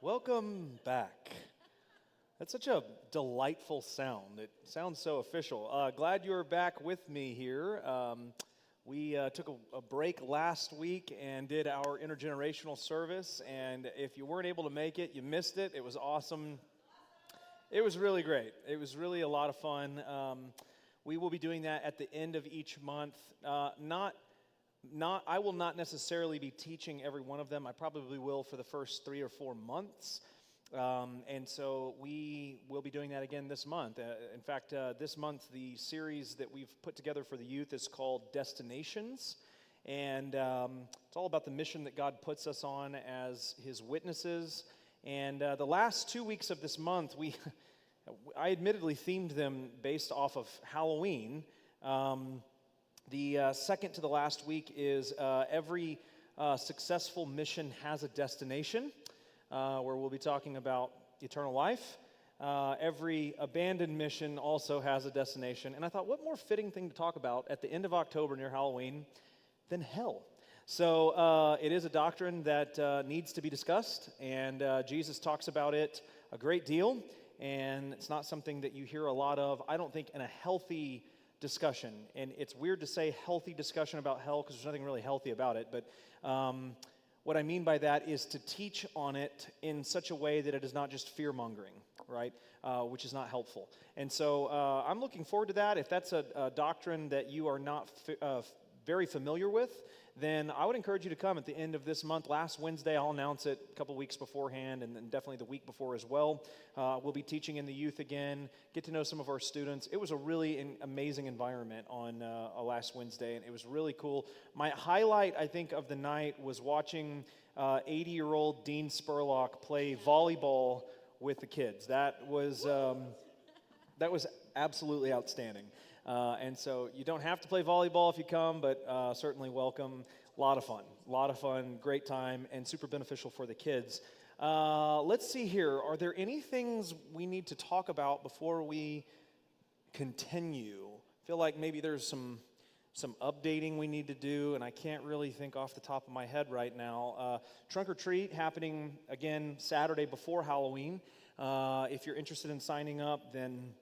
Welcome back. That's such a delightful sound. It sounds so official. Glad you're back with me here. We took a break last week and did our intergenerational service. And if you weren't able to make it, you missed it. It was awesome. It was really great. It was really a lot of fun. We will be doing that at the end of each month. I will not necessarily be teaching every one of them. I probably will for the first 3 or 4 months. And so we will be doing that again this month. In fact, this month, the series that we've put together for the youth is called Destinations. And it's all about the mission that God puts us on as His witnesses. And the last 2 weeks of this month, I admittedly themed them based off of Halloween. The second to the last week is every successful mission has a destination, where we'll be talking about eternal life. Every abandoned mission also has a destination. And I thought, what more fitting thing to talk about at the end of October near Halloween than hell? So it is a doctrine that needs to be discussed, and Jesus talks about it a great deal. And it's not something that you hear a lot of, I don't think, in a healthy discussion. And it's weird to say healthy discussion about hell because there's nothing really healthy about it. But what I mean by that is to teach on it in such a way that it is not just fear-mongering, right? Which is not helpful. And so I'm looking forward to that. If that's a doctrine that you are not very familiar with, then I would encourage you to come at the end of this month. Last Wednesday, I'll announce it a couple weeks beforehand, and then definitely the week before as well. We'll be teaching in the youth again, get to know some of our students. It was a really amazing environment on last Wednesday, and it was really cool. My highlight, I think, of the night was watching 80-year-old Dean Spurlock play volleyball with the kids. That was absolutely outstanding. And so you don't have to play volleyball if you come, but certainly welcome. A lot of fun, great time, and super beneficial for the kids. Let's see here. Are there any things we need to talk about before we continue? I feel like maybe there's some updating we need to do, and I can't really think off the top of my head right now. Trunk or Treat happening again Saturday before Halloween. If you're interested in signing up, then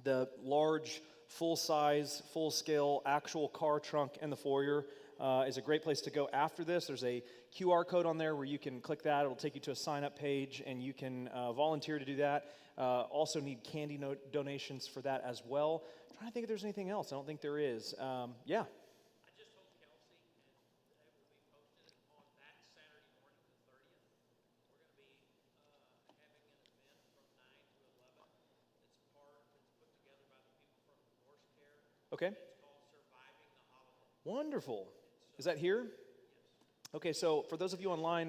the large full-size, full-scale, actual car trunk in the foyer is a great place to go after this. There's a QR code on there where you can click that. It'll take you to a sign-up page, and you can volunteer to do that. Also need candy donations for that as well. I'm trying to think if there's anything else. I don't think there is. Yeah. I just told Kelsey, and it will be posted on that Saturday morning, the 30th. We're going to be having an event from 9 to 11. It's put together by the people from Divorce Care. Okay. It's called Surviving the Holiday. Wonderful. Is that here? Yes. Okay, so for those of you online,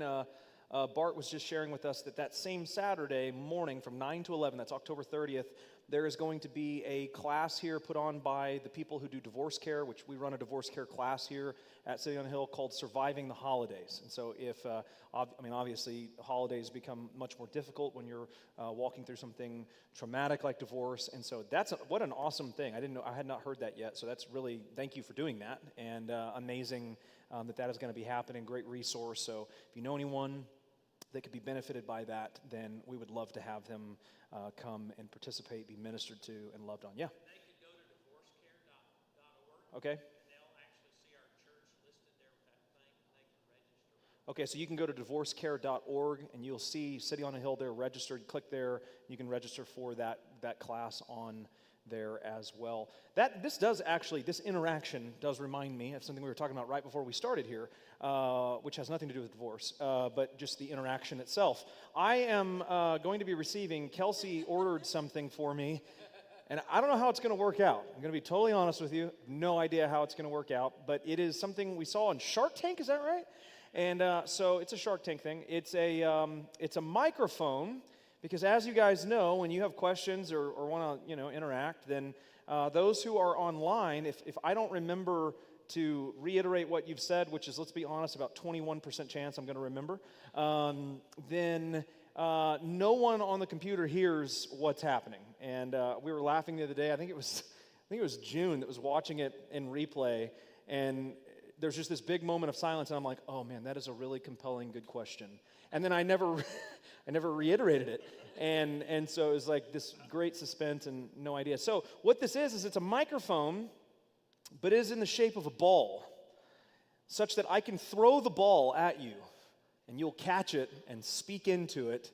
Bart was just sharing with us that same Saturday morning from 9 to 11, that's October 30th, there is going to be a class here put on by the people who do divorce care, which we run a divorce care class here at City on the Hill called Surviving the Holidays. And so obviously, holidays become much more difficult when you're walking through something traumatic like divorce. And so what an awesome thing. I had not heard that yet. So that's really, thank you for doing that. And amazing that is going to be happening. Great resource. So if you know anyone that could be benefited by that, then we would love to have them come and participate, be ministered to, and loved on. Yeah? They could go to divorcecare.org. Okay. And they'll actually see our church listed there with that thing, and they can register. Okay, so you can go to divorcecare.org, and you'll see City on a Hill there registered. Click there. You can register for that class on there as well. This interaction does remind me of something we were talking about right before we started here, which has nothing to do with divorce, but just the interaction itself. I am going to be receiving, Kelsey ordered something for me, and I don't know how it's going to work out. I'm going to be totally honest with you. No idea how it's going to work out, but it is something we saw in Shark Tank, is that right? And so it's a Shark Tank thing. It's a microphone. Because as you guys know, when you have questions or want to interact, then those who are online, if I don't remember to reiterate what you've said, which is, let's be honest, about 21% chance I'm going to remember, then no one on the computer hears what's happening. And we were laughing the other day. I think it was June that was watching it in replay, and there's just this big moment of silence, and I'm like, oh man, that is a really compelling, good question. And then I never, I never reiterated it. And so it was like this great suspense and no idea. So what this is it's a microphone, but it is in the shape of a ball, such that I can throw the ball at you, and you'll catch it and speak into it,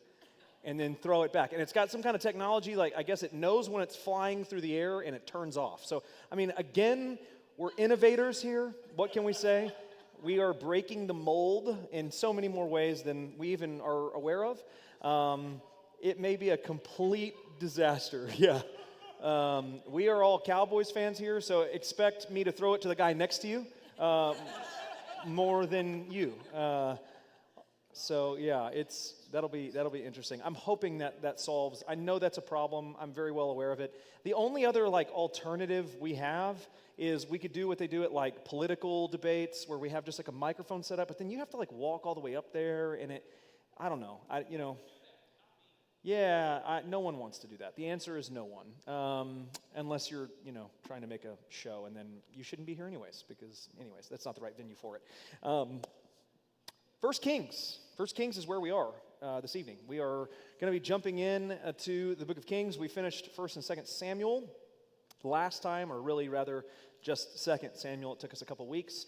and then throw it back. And it's got some kind of technology, like I guess it knows when it's flying through the air and it turns off. So, I mean, again, we're innovators here. What can we say? We are breaking the mold in so many more ways than we even are aware of. It may be a complete disaster, yeah. We are all Cowboys fans here, so expect me to throw it to the guy next to you more than you. So yeah, that'll be interesting. I'm hoping that solves. I know that's a problem. I'm very well aware of it. The only other alternative we have is we could do what they do at political debates where we have just a microphone set up, but then you have to walk all the way up there, and I don't know. No one wants to do that. The answer is no one, unless you're trying to make a show, and then you shouldn't be here anyways, because that's not the right venue for it. First Kings is where we are this evening. We are going to be jumping in to the book of Kings. We finished 1st and 2nd Samuel last time, or really rather just 2nd Samuel. It took us a couple weeks.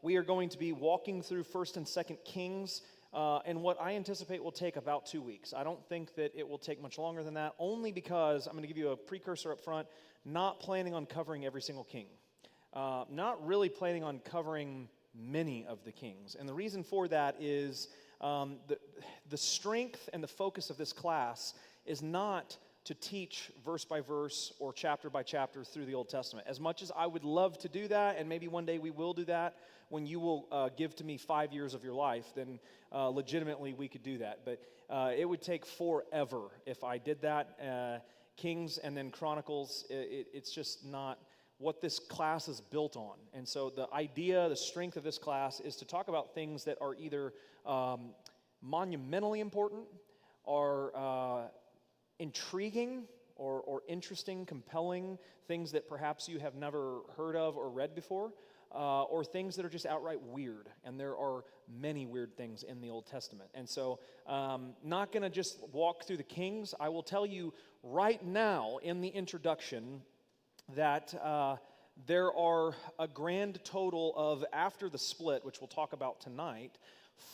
We are going to be walking through 1st and 2nd Kings, and what I anticipate will take about 2 weeks. I don't think that it will take much longer than that, only because I'm going to give you a precursor up front, not planning on covering every single king. Not really planning on covering many of the kings. And the reason for that is the strength and the focus of this class is not to teach verse by verse or chapter by chapter through the Old Testament. As much as I would love to do that, and maybe one day we will do that, when you will give to me 5 years of your life, then legitimately we could do that. But it would take forever if I did that. Kings and then Chronicles, it's just not what this class is built on. And so the idea, the strength of this class is to talk about things that are either monumentally important or intriguing or interesting, compelling, things that perhaps you have never heard of or read before, or things that are just outright weird. And there are many weird things in the Old Testament. And so not going to just walk through the Kings. I will tell you right now in the introduction that there are a grand total of, after the split, which we'll talk about tonight,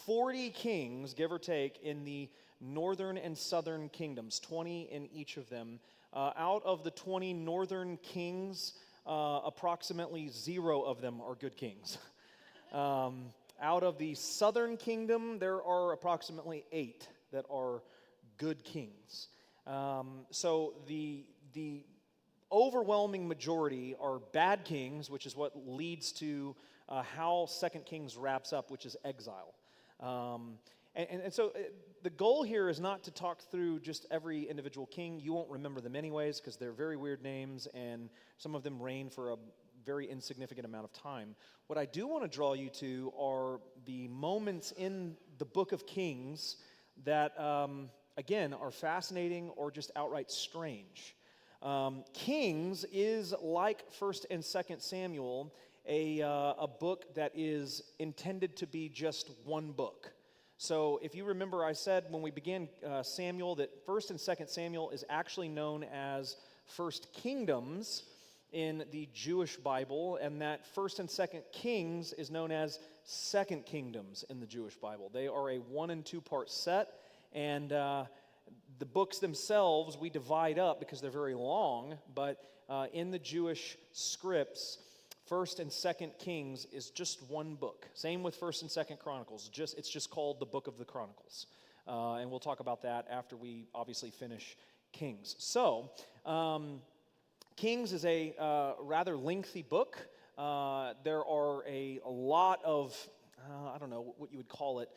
40 kings, give or take, in the northern and southern kingdoms, 20 in each of them. Out of the 20 northern kings, approximately 0 of them are good kings. Out of the southern kingdom, there are approximately 8 that are good kings. So the overwhelming majority are bad kings, which is what leads to how 2nd Kings wraps up, which is exile. And so the goal here is not to talk through just every individual king. You won't remember them anyways because they're very weird names, and some of them reign for a very insignificant amount of time. What I do want to draw you to are the moments in the book of Kings that, again, are fascinating or just outright strange. Kings is, like 1st and 2nd Samuel, a book that is intended to be just one book. So if you remember, I said when we began Samuel that 1st and 2nd Samuel is actually known as 1st Kingdoms in the Jewish Bible, and that 1st and 2nd Kings is known as 2nd Kingdoms in the Jewish Bible. They are a 1 and 2 part set, and the books themselves we divide up because they're very long, but in the Jewish scripts, 1st and 2nd Kings is just one book. Same with 1st and 2nd Chronicles. It's just called the Book of the Chronicles. And we'll talk about that after we obviously finish Kings. So, Kings is a rather lengthy book. There are a lot of, I don't know what you would call it,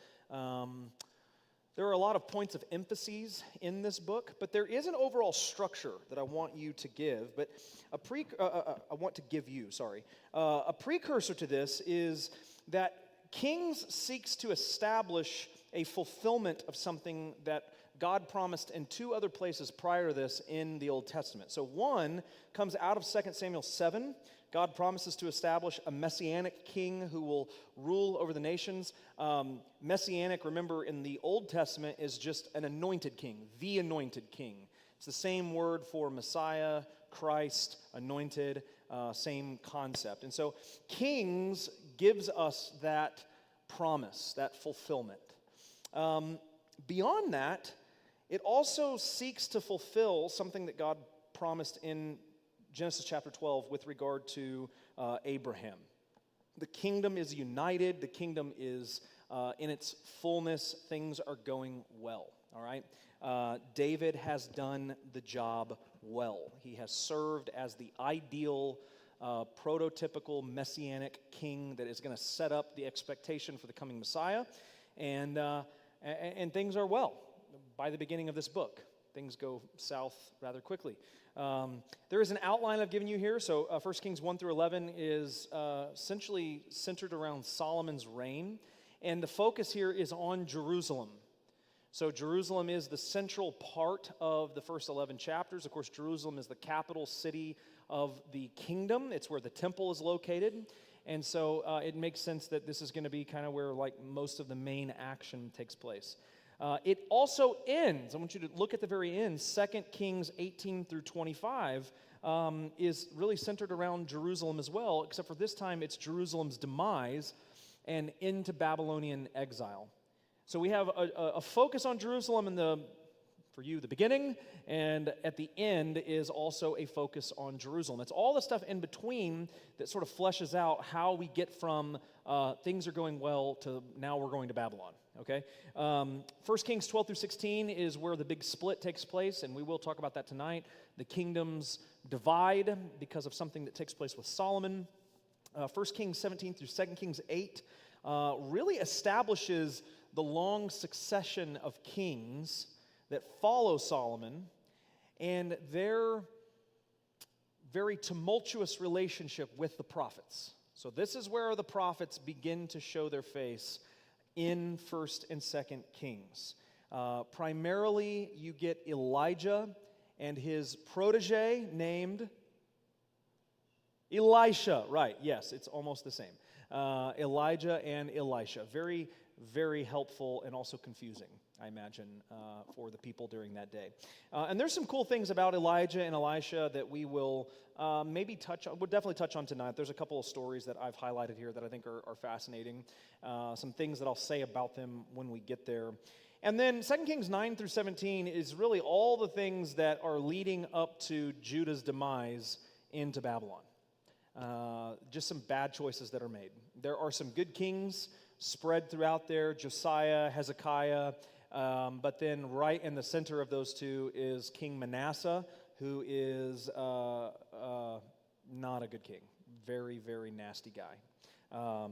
there are a lot of points of emphases in this book, but there is an overall structure that I want you to give. But a precursor to this is that Kings seeks to establish a fulfillment of something that God promised in 2 other places prior to this in the Old Testament. So one comes out of 2 Samuel 7, God promises to establish a messianic king who will rule over the nations. Messianic, remember, in the Old Testament is just an anointed king, the anointed king. It's the same word for Messiah, Christ, anointed, same concept. And so Kings gives us that promise, that fulfillment. Beyond that, it also seeks to fulfill something that God promised in Genesis chapter 12 with regard to Abraham. The kingdom is united. The kingdom is in its fullness. Things are going well, all right? David has done the job well. He has served as the ideal, prototypical messianic king that is going to set up the expectation for the coming Messiah. And things are well. By the beginning of this book, things go south rather quickly. There is an outline I've given you here. So 1 Kings 1 through 11 is essentially centered around Solomon's reign. And the focus here is on Jerusalem. So Jerusalem is the central part of the first 11 chapters. Of course, Jerusalem is the capital city of the kingdom. It's where the temple is located. And so it makes sense that this is going to be kind of where like most of the main action takes place. It also ends, I want you to look at the very end, 2 Kings 18 through 25 is really centered around Jerusalem as well, except for this time it's Jerusalem's demise and into Babylonian exile. So we have a focus on Jerusalem in the beginning, and at the end is also a focus on Jerusalem. It's all the stuff in between that sort of fleshes out how we get from things are going well to now we're going to Babylon, okay? 1 Kings 12 through 16 is where the big split takes place, and we will talk about that tonight. The kingdoms divide because of something that takes place with Solomon. 1 Kings 17 through 2 Kings 8 really establishes the long succession of kings that follow Solomon and their very tumultuous relationship with the prophets. So this is where the prophets begin to show their face in 1st and 2nd Kings. Primarily, you get Elijah and his protege named Elisha. Right, yes, it's almost the same. Elijah and Elisha. Very, very helpful and also confusing, I imagine, for the people during that day. And there's some cool things about Elijah and Elisha that we will maybe touch on. We'll definitely touch on tonight. There's a couple of stories that I've highlighted here that I think are fascinating. Some things that I'll say about them when we get there. And then 2 Kings 9 through 17 is really all the things that are leading up to Judah's demise into Babylon. Just some bad choices that are made. There are some good kings spread throughout there, Josiah, Hezekiah, but then right in the center of those two is King Manasseh, who is not a good king. Very, very nasty guy.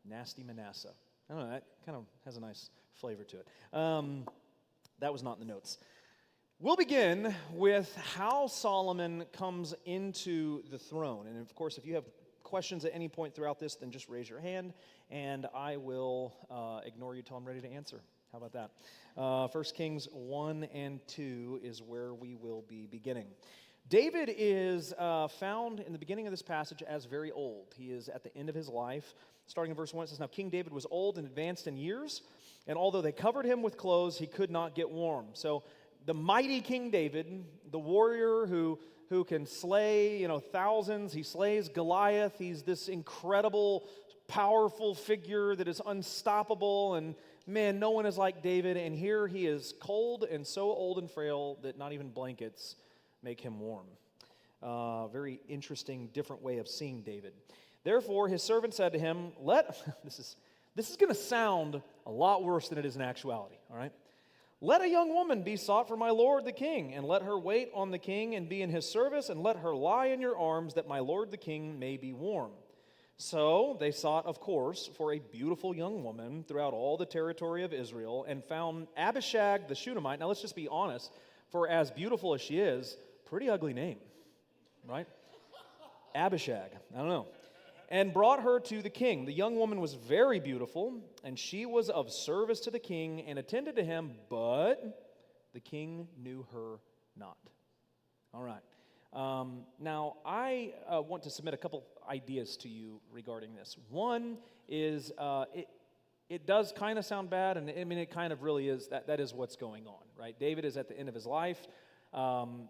Nasty Manasseh. I don't know, that kind of has a nice flavor to it. That was not in the notes. We'll begin with how Solomon comes into the throne. And of course, if you have questions at any point throughout this, then just raise your hand, and I will ignore you till I'm ready to answer. How about that? 1 Kings 1 and 2 is where we will be beginning. David is found in the beginning of this passage as very old. He is at the end of his life. Starting in verse 1, it says, "Now King David was old and advanced in years, and although they covered him with clothes, he could not get warm." So the mighty King David, the warrior who can slay, thousands. He slays Goliath. He's this incredible, powerful figure that is unstoppable. And man, no one is like David. And here he is cold and so old and frail that not even blankets make him warm. Very interesting, different way of seeing David. Therefore, his servant said to him, this is going to sound a lot worse than it is in actuality, all right? "Let a young woman be sought for my lord the king, and let her wait on the king and be in his service, and let her lie in your arms, that my lord the king may be warm." So they sought, of course, for a beautiful young woman throughout all the territory of Israel, and found Abishag the Shunammite. Now let's just be honest, for as beautiful as she is, pretty ugly name, right? Abishag, I don't know. "And brought her to the king. The young woman was very beautiful, and she was of service to the king and attended to him, but the king knew her not." All right. Now, I want to submit a couple ideas to you regarding this. One is it does kind of sound bad, and I mean, it kind of really is. That is what's going on, right? David is at the end of his life.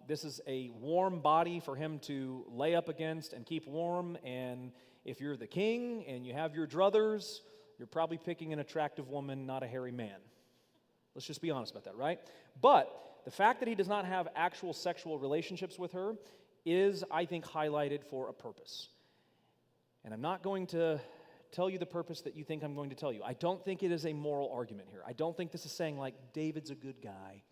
This is a warm body for him to lay up against and keep warm. And if you're the king and you have your druthers, you're probably picking an attractive woman, not a hairy man. Let's just be honest about that, right? But the fact that he does not have actual sexual relationships with her is, I think, highlighted for a purpose. And I'm not going to tell you the purpose that you think I'm going to tell you. I don't think it is a moral argument here. I don't think this is saying, like, David's a good guy.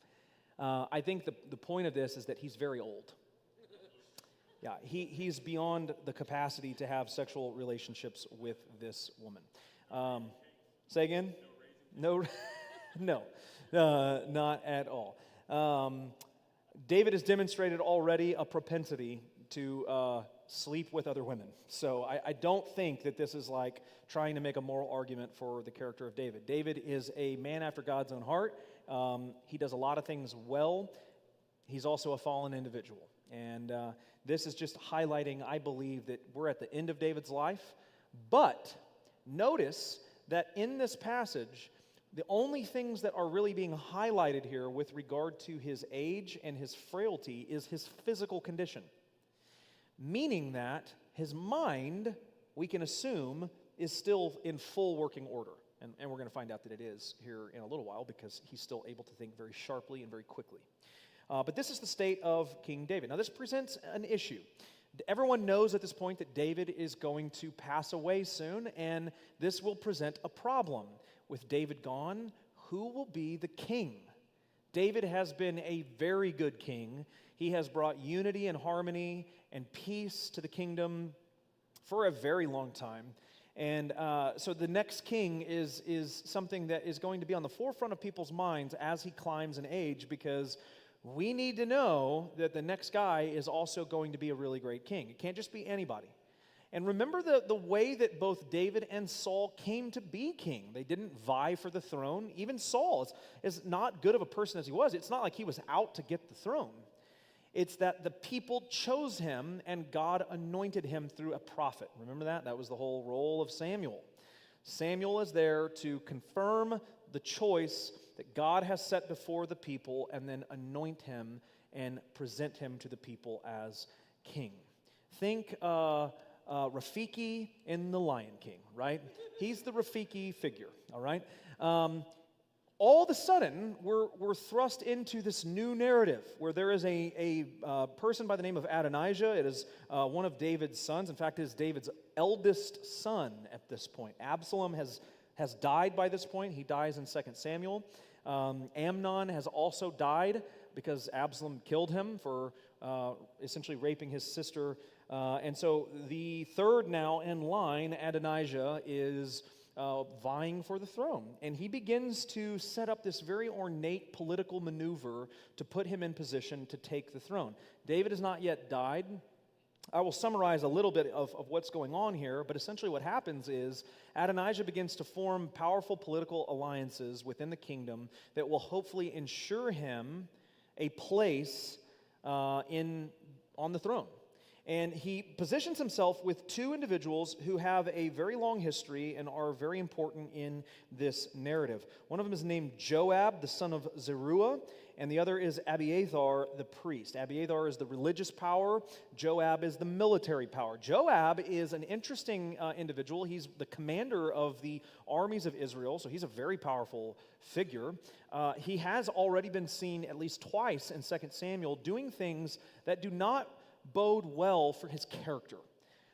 I think the point of this is that he's very old. Yeah, he's beyond the capacity to have sexual relationships with this woman. Say again? No, no, not at all. David has demonstrated already a propensity to sleep with other women. So I don't think that this is like trying to make a moral argument for the character of David. David is a man after God's own heart. He does a lot of things well. He's also a fallen individual. And this is just highlighting, I believe, that we're at the end of David's life. But notice that in this passage, the only things that are really being highlighted here with regard to his age and his frailty is his physical condition. Meaning that his mind, we can assume, is still in full working order. And we're going to find out that it is here in a little while because he's still able to think very sharply and very quickly. But this is the state of King David. Now, this presents an issue. Everyone knows at this point that David is going to pass away soon, and this will present a problem. With David gone, who will be the king? David has been a very good king. He has brought unity and harmony and peace to the kingdom for a very long time. And so the next king is something that is going to be on the forefront of people's minds as he climbs in age, because we need to know that the next guy is also going to be a really great king. It can't just be anybody. And remember the way that both David and Saul came to be king. They didn't vie for the throne. Even Saul is not good of a person as he was. It's not like he was out to get the throne. It's that the people chose him and God anointed him through a prophet. Remember that? That was the whole role of Samuel. Samuel is there to confirm the choice that God has set before the people and then anoint him and present him to the people as king. Think Rafiki in The Lion King, right? He's the Rafiki figure, all right? All of a sudden, we're thrust into this new narrative where there is a person by the name of Adonijah. It is one of David's sons. In fact, it is David's eldest son at this point. Absalom has died by this point. He dies in 2 Samuel. Amnon has also died because Absalom killed him for essentially raping his sister. And so the third now in line, Adonijah, is vying for the throne. And he begins to set up this very ornate political maneuver to put him in position to take the throne. David has not yet died. I will summarize a little bit of what's going on here, but essentially what happens is Adonijah begins to form powerful political alliances within the kingdom that will hopefully ensure him a place on the throne. And he positions himself with two individuals who have a very long history and are very important in this narrative. One of them is named Joab, the son of Zeruiah, and the other is Abiathar, the priest. Abiathar is the religious power. Joab is the military power. Joab is an interesting individual. He's the commander of the armies of Israel, so he's a very powerful figure. He has already been seen at least twice in 2 Samuel doing things that do not bode well for his character.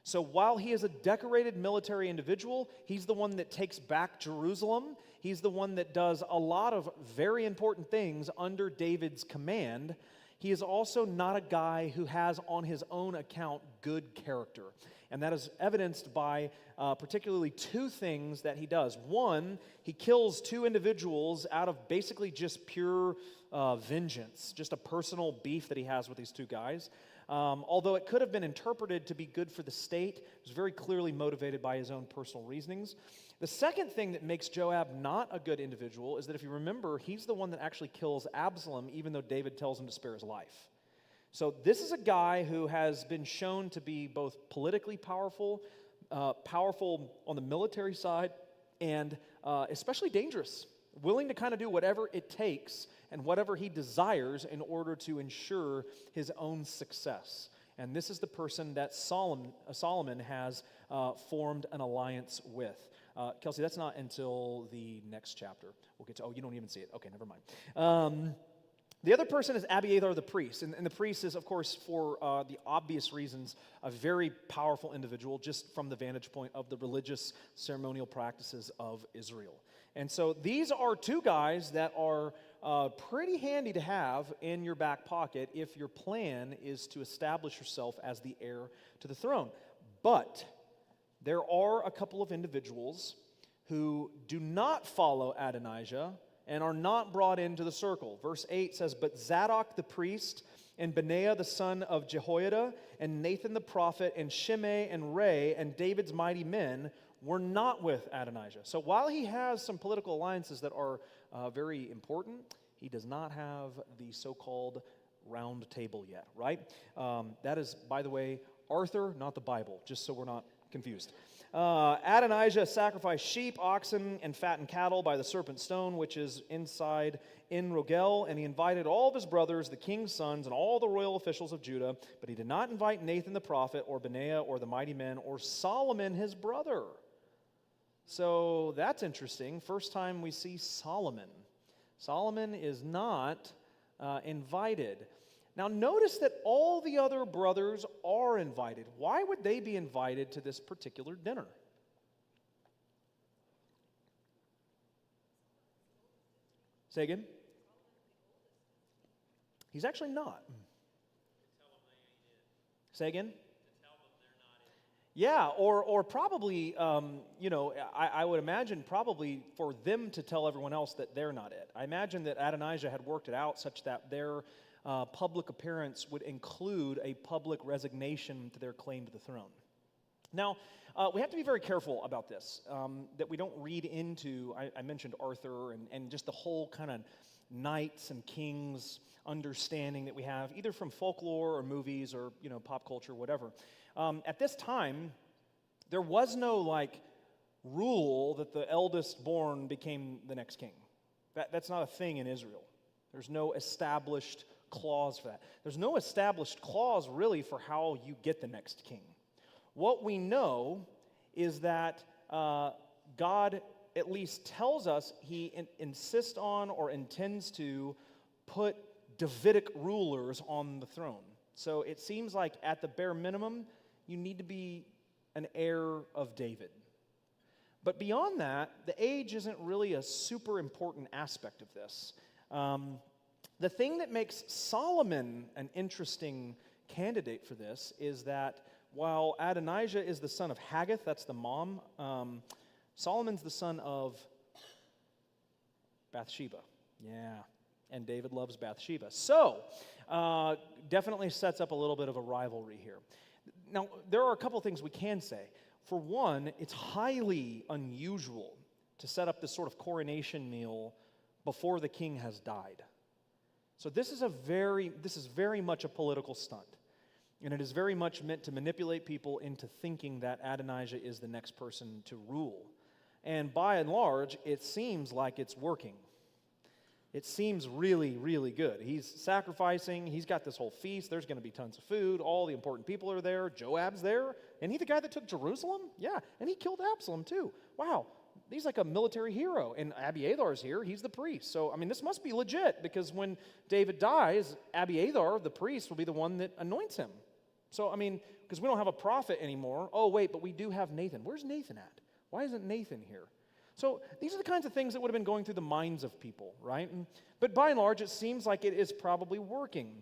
So while he is a decorated military individual, he's the one that takes back Jerusalem. He's the one that does a lot of very important things under David's command. He is also not a guy who has on his own account good character. And that is evidenced by particularly two things that he does. One, he kills two individuals out of basically just pure vengeance, just a personal beef that he has with these two guys. Although it could have been interpreted to be good for the state, it was very clearly motivated by his own personal reasonings. The second thing that makes Joab not a good individual is that if you remember, he's the one that actually kills Absalom, even though David tells him to spare his life. So this is a guy who has been shown to be both politically powerful, powerful on the military side, and especially dangerous, willing to kind of do whatever it takes and whatever he desires in order to ensure his own success. And this is the person that Solomon has formed an alliance with. Kelsey, that's not until the next chapter. We'll get to, you don't even see it. Okay, never mind. The other person is Abiathar the priest. And the priest is, of course, for the obvious reasons, a very powerful individual just from the vantage point of the religious ceremonial practices of Israel. And so these are two guys that are pretty handy to have in your back pocket if your plan is to establish yourself as the heir to the throne. But there are a couple of individuals who do not follow Adonijah and are not brought into the circle. Verse 8 says, "But Zadok the priest, and Benaiah the son of Jehoiada, and Nathan the prophet, and Shimei and Ray, and David's mighty men were not with Adonijah." So while he has some political alliances that are very important, he does not have the so-called round table yet, right? That is, by the way, Arthur, not the Bible, just so we're not confused. Adonijah sacrificed sheep, oxen, and fattened cattle by the serpent stone, which is inside En Rogel, and he invited all of his brothers, the king's sons, and all the royal officials of Judah, but he did not invite Nathan the prophet, or Benaiah, or the mighty men, or Solomon his brother. So that's interesting. First time we see Solomon. Solomon is not invited. Now notice that all the other brothers are invited. Why would they be invited to this particular dinner? Say again? He's actually not. Say again? Yeah, or probably, I would imagine probably for them to tell everyone else that they're not it. I imagine that Adonijah had worked it out such that their public appearance would include a public resignation to their claim to the throne. Now, we have to be very careful about this, that we don't read into, I mentioned Arthur and just the whole kind of knights and kings understanding that we have, either from folklore or movies or, pop culture, whatever. At this time, there was no, rule that the eldest born became the next king. That's not a thing in Israel. There's no established clause for that. There's no established clause, really, for how you get the next king. What we know is that God at least tells us he insists on or intends to put Davidic rulers on the throne. So it seems like at the bare minimum, you need to be an heir of David. But beyond that, the age isn't really a super important aspect of this. The thing that makes Solomon an interesting candidate for this is that while Adonijah is the son of Haggith, that's the mom, Solomon's the son of Bathsheba. Yeah, and David loves Bathsheba. So, definitely sets up a little bit of a rivalry here. Now, there are a couple things we can say. For one, it's highly unusual to set up this sort of coronation meal before the king has died. So this is very much a political stunt. And it is very much meant to manipulate people into thinking that Adonijah is the next person to rule. And by and large, it seems like it's working. It seems really, really good. He's sacrificing. He's got this whole feast. There's going to be tons of food. All the important people are there. Joab's there. And he the guy that took Jerusalem? Yeah, and he killed Absalom too. Wow, he's like a military hero. And Abiathar's here. He's the priest. So, this must be legit because when David dies, Abiathar, the priest, will be the one that anoints him. So, because we don't have a prophet anymore. Oh, wait, but we do have Nathan. Where's Nathan at? Why isn't Nathan here? So these are the kinds of things that would have been going through the minds of people, right? But by and large, it seems like it is probably working.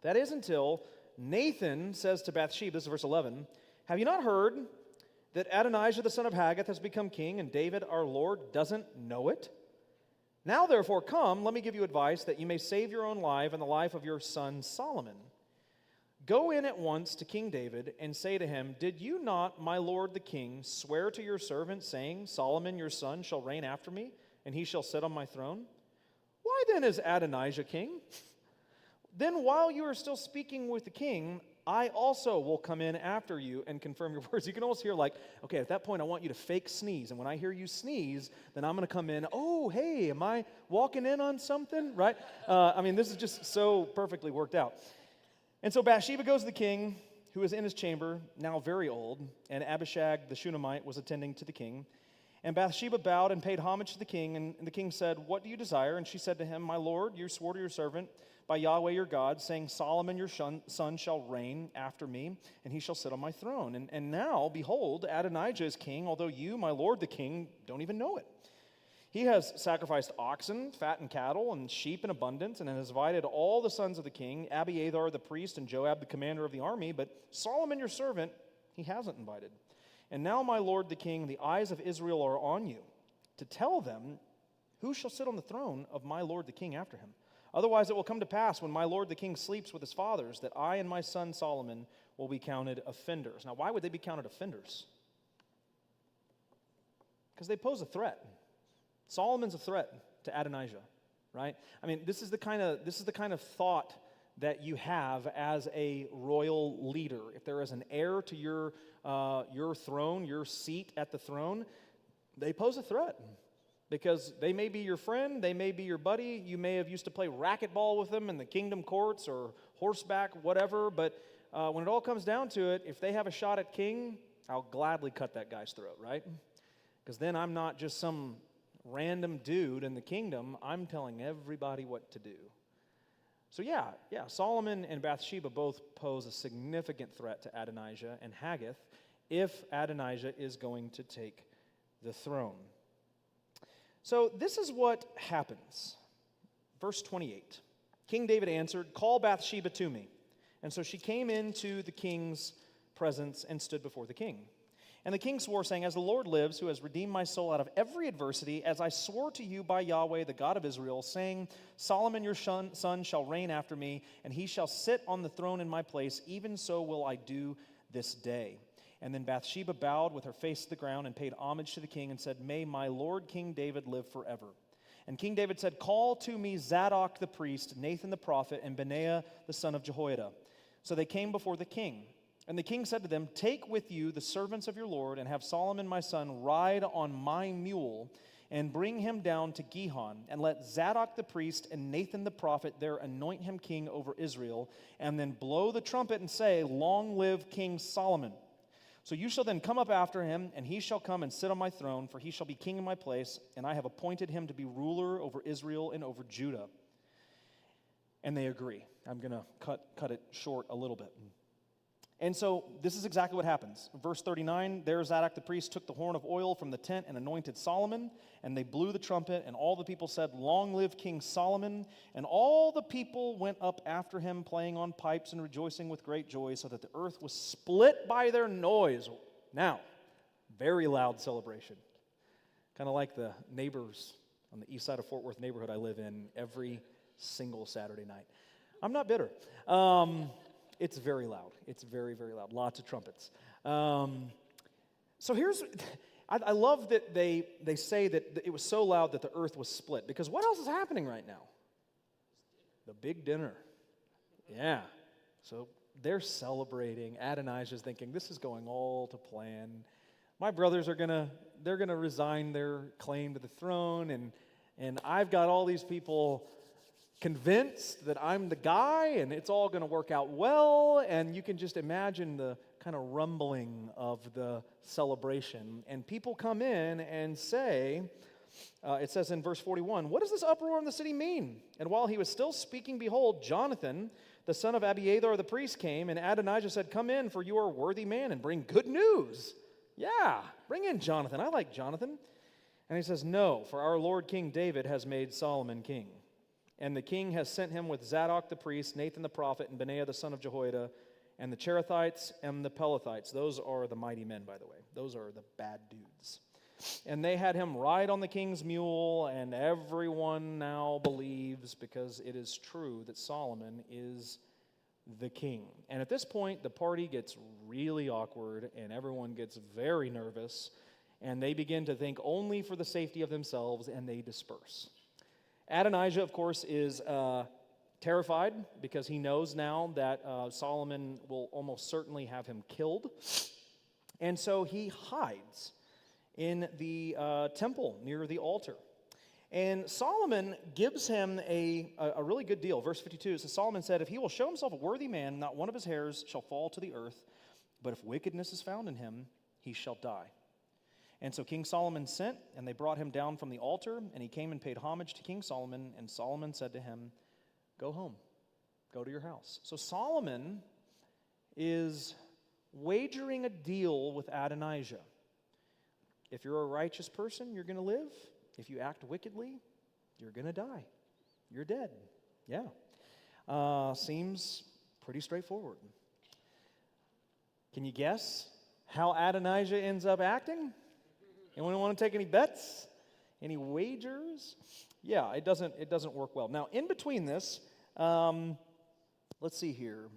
That is until Nathan says to Bathsheba, this is verse 11, "Have you not heard that Adonijah the son of Haggith has become king, and David our Lord doesn't know it? Now therefore come, let me give you advice that you may save your own life and the life of your son Solomon. Go in at once to King David and say to him, 'Did you not, my lord the king, swear to your servant, saying, Solomon your son shall reign after me, and he shall sit on my throne? Why then is Adonijah king?' Then while you are still speaking with the king, I also will come in after you and confirm your words. You can almost hear like, okay, at that point I want you to fake sneeze. And when I hear you sneeze, then I'm going to come in, oh, hey, am I walking in on something? Right? This is just so perfectly worked out. And so Bathsheba goes to the king, who is in his chamber, now very old, and Abishag the Shunammite was attending to the king. And Bathsheba bowed and paid homage to the king, and the king said, what do you desire? And she said to him, my lord, you swore to your servant by Yahweh your God, saying, Solomon your son shall reign after me, and he shall sit on my throne. And now, behold, Adonijah is king, although you, my lord the king, don't even know it. He has sacrificed oxen, fattened cattle, and sheep in abundance, and has invited all the sons of the king, Abiathar the priest, and Joab the commander of the army, but Solomon your servant he hasn't invited. And now, my lord the king, the eyes of Israel are on you, to tell them who shall sit on the throne of my lord the king after him. Otherwise it will come to pass when my lord the king sleeps with his fathers that I and my son Solomon will be counted offenders. Now, why would they be counted offenders? Because they pose a threat. Solomon's a threat to Adonijah, right? This is the kind of thought that you have as a royal leader. If there is an heir to your throne, your seat at the throne, they pose a threat. Because they may be your friend, they may be your buddy, you may have used to play racquetball with them in the kingdom courts or horseback, whatever, but when it all comes down to it, if they have a shot at king, I'll gladly cut that guy's throat, right? Because then I'm not just some random dude in the kingdom, I'm telling everybody what to do. So yeah, Solomon and Bathsheba both pose a significant threat to Adonijah and Haggith if Adonijah is going to take the throne. So this is what happens. Verse 28. King David answered, call Bathsheba to me. And so she came into the king's presence and stood before the king. And the king swore, saying, as the Lord lives, who has redeemed my soul out of every adversity, as I swore to you by Yahweh, the God of Israel, saying, Solomon your son shall reign after me, and he shall sit on the throne in my place, even so will I do this day. And then Bathsheba bowed with her face to the ground and paid homage to the king and said, may my lord King David live forever. And King David said, call to me Zadok the priest, Nathan the prophet, and Benaiah the son of Jehoiada. So they came before the king. And the king said to them, take with you the servants of your lord, and have Solomon my son ride on my mule, and bring him down to Gihon, and let Zadok the priest and Nathan the prophet there anoint him king over Israel, and then blow the trumpet and say, long live King Solomon. So you shall then come up after him, and he shall come and sit on my throne, for he shall be king in my place, and I have appointed him to be ruler over Israel and over Judah. And they agree. I'm going to cut it short a little bit. And so this is exactly what happens. Verse 39, there Zadok the priest took the horn of oil from the tent and anointed Solomon, and they blew the trumpet, and all the people said, long live King Solomon. And all the people went up after him, playing on pipes and rejoicing with great joy, so that the earth was split by their noise. Now, very loud celebration. Kind of like the neighbors on the east side of Fort Worth neighborhood I live in every single Saturday night. I'm not bitter. It's very loud. It's very, very loud. Lots of trumpets. So here's, I love that they say that it was so loud that the earth was split. Because what else is happening right now? The big dinner. Yeah. So they're celebrating. Adonijah's thinking, this is going all to plan. My brothers are they're gonna resign their claim to the throne, and I've got all these people convinced that I'm the guy and it's all going to work out well, and you can just imagine the kind of rumbling of the celebration. And people come in and say, it says in verse 41, what does this uproar in the city mean? And while he was still speaking, behold, Jonathan, the son of Abiathar the priest, came, and Adonijah said, come in, for you are a worthy man, and bring good news. Yeah, bring in Jonathan. I like Jonathan. And he says, no, for our Lord King David has made Solomon king. And the king has sent him with Zadok the priest, Nathan the prophet, and Benaiah the son of Jehoiada, and the Cherethites and the Pelethites. Those are the mighty men, by the way. Those are the bad dudes. And they had him ride on the king's mule, and everyone now believes, because it is true, that Solomon is the king. And at this point, the party gets really awkward, and everyone gets very nervous, and they begin to think only for the safety of themselves, and they disperse. Adonijah, of course, is terrified because he knows now that Solomon will almost certainly have him killed. And so he hides in the temple near the altar. And Solomon gives him a really good deal. Verse 52, it says, Solomon said, if he will show himself a worthy man, not one of his hairs shall fall to the earth, but if wickedness is found in him, he shall die. And so King Solomon sent, and they brought him down from the altar, and he came and paid homage to King Solomon, and Solomon said to him, go home, go to your house. So Solomon is wagering a deal with Adonijah. If you're a righteous person, you're going to live. If you act wickedly, you're going to die. You're dead. Yeah. Seems pretty straightforward. Can you guess how Adonijah ends up acting? Anyone want to take any bets? Any wagers? Yeah, it doesn't work well. Now, in between this, let's see here.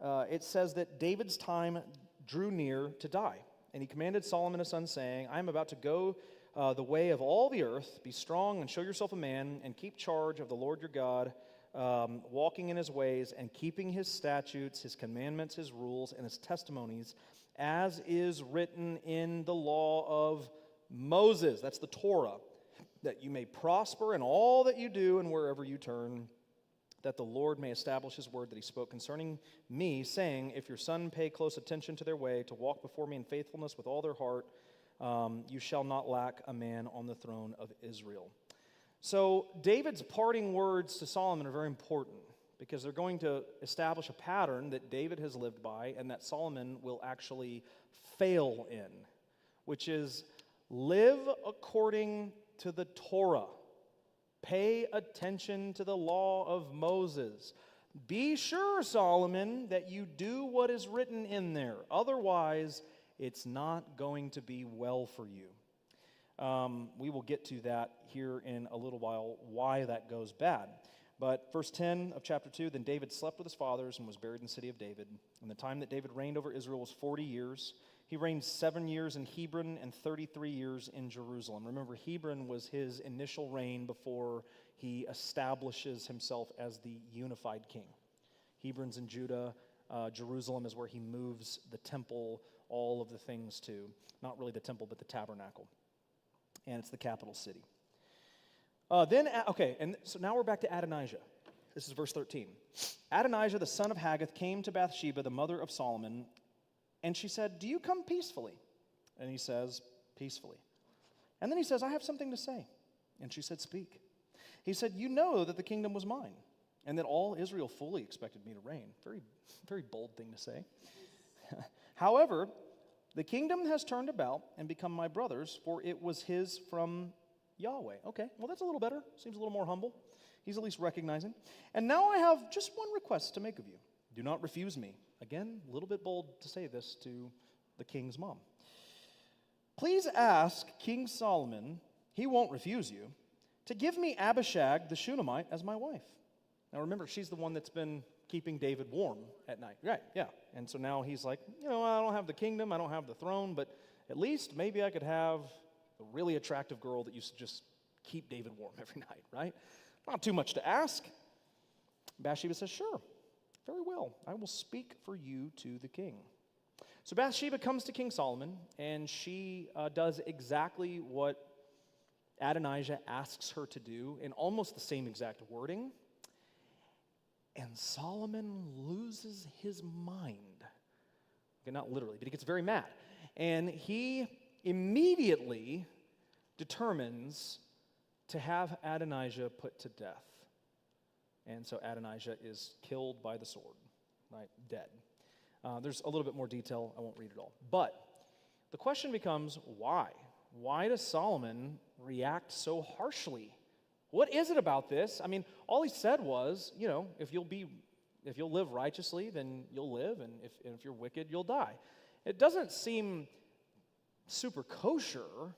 It says that David's time drew near to die. And he commanded Solomon his son, saying, I am about to go the way of all the earth. Be strong and show yourself a man, and keep charge of the Lord your God, walking in his ways, and keeping his statutes, his commandments, his rules, and his testimonies, as is written in the law of Moses. That's the Torah. That you may prosper in all that you do and wherever you turn, that the Lord may establish his word that he spoke concerning me, saying, if your son pay close attention to their way, to walk before me in faithfulness with all their heart, you shall not lack a man on the throne of Israel. So David's parting words to Solomon are very important because they're going to establish a pattern that David has lived by and that Solomon will actually fail in, which is live according to the Torah. Pay attention to the law of Moses. Be sure, Solomon, that you do what is written in there. Otherwise, it's not going to be well for you. We will get to that here in a little while, why that goes bad. But verse 10 of chapter 2, then David slept with his fathers and was buried in the city of David. And the time that David reigned over Israel was 40 years. He reigned 7 years in Hebron and 33 years in Jerusalem. Remember, Hebron was his initial reign before he establishes himself as the unified king. Hebron's in Judah. Jerusalem is where he moves the temple, all of the things to. Not really the temple, but the tabernacle. And it's the capital city. And so now we're back to Adonijah. This is verse 13. Adonijah, the son of Haggith, came to Bathsheba, the mother of Solomon, and she said, do you come peacefully? And he says, peacefully. And then he says, I have something to say. And she said, speak. He said, you know that the kingdom was mine, and that all Israel fully expected me to reign. Very, very bold thing to say. However, the kingdom has turned about and become my brother's, for it was his from Yahweh. Okay, well, that's a little better. Seems a little more humble. He's at least recognizing. And now I have just one request to make of you. Do not refuse me. Again, a little bit bold to say this to the king's mom. Please ask King Solomon, he won't refuse you, to give me Abishag the Shunammite as my wife. Now remember, she's the one that's been keeping David warm at night. Right, yeah. And so now he's like, I don't have the kingdom, I don't have the throne, but at least maybe I could have a really attractive girl that used to just keep David warm every night, right? Not too much to ask. Bathsheba says, sure, very well. I will speak for you to the king. So Bathsheba comes to King Solomon, and she does exactly what Adonijah asks her to do in almost the same exact wording. And Solomon loses his mind. Okay, not literally, but he gets very mad. And he immediately determines to have Adonijah put to death. And so Adonijah is killed by the sword, right? Dead. There's a little bit more detail. I won't read it all. But the question becomes, why? Why does Solomon react so harshly? What is it about this? I mean, all he said was, if you'll live righteously, then you'll live, and if you're wicked, you'll die. It doesn't seem super kosher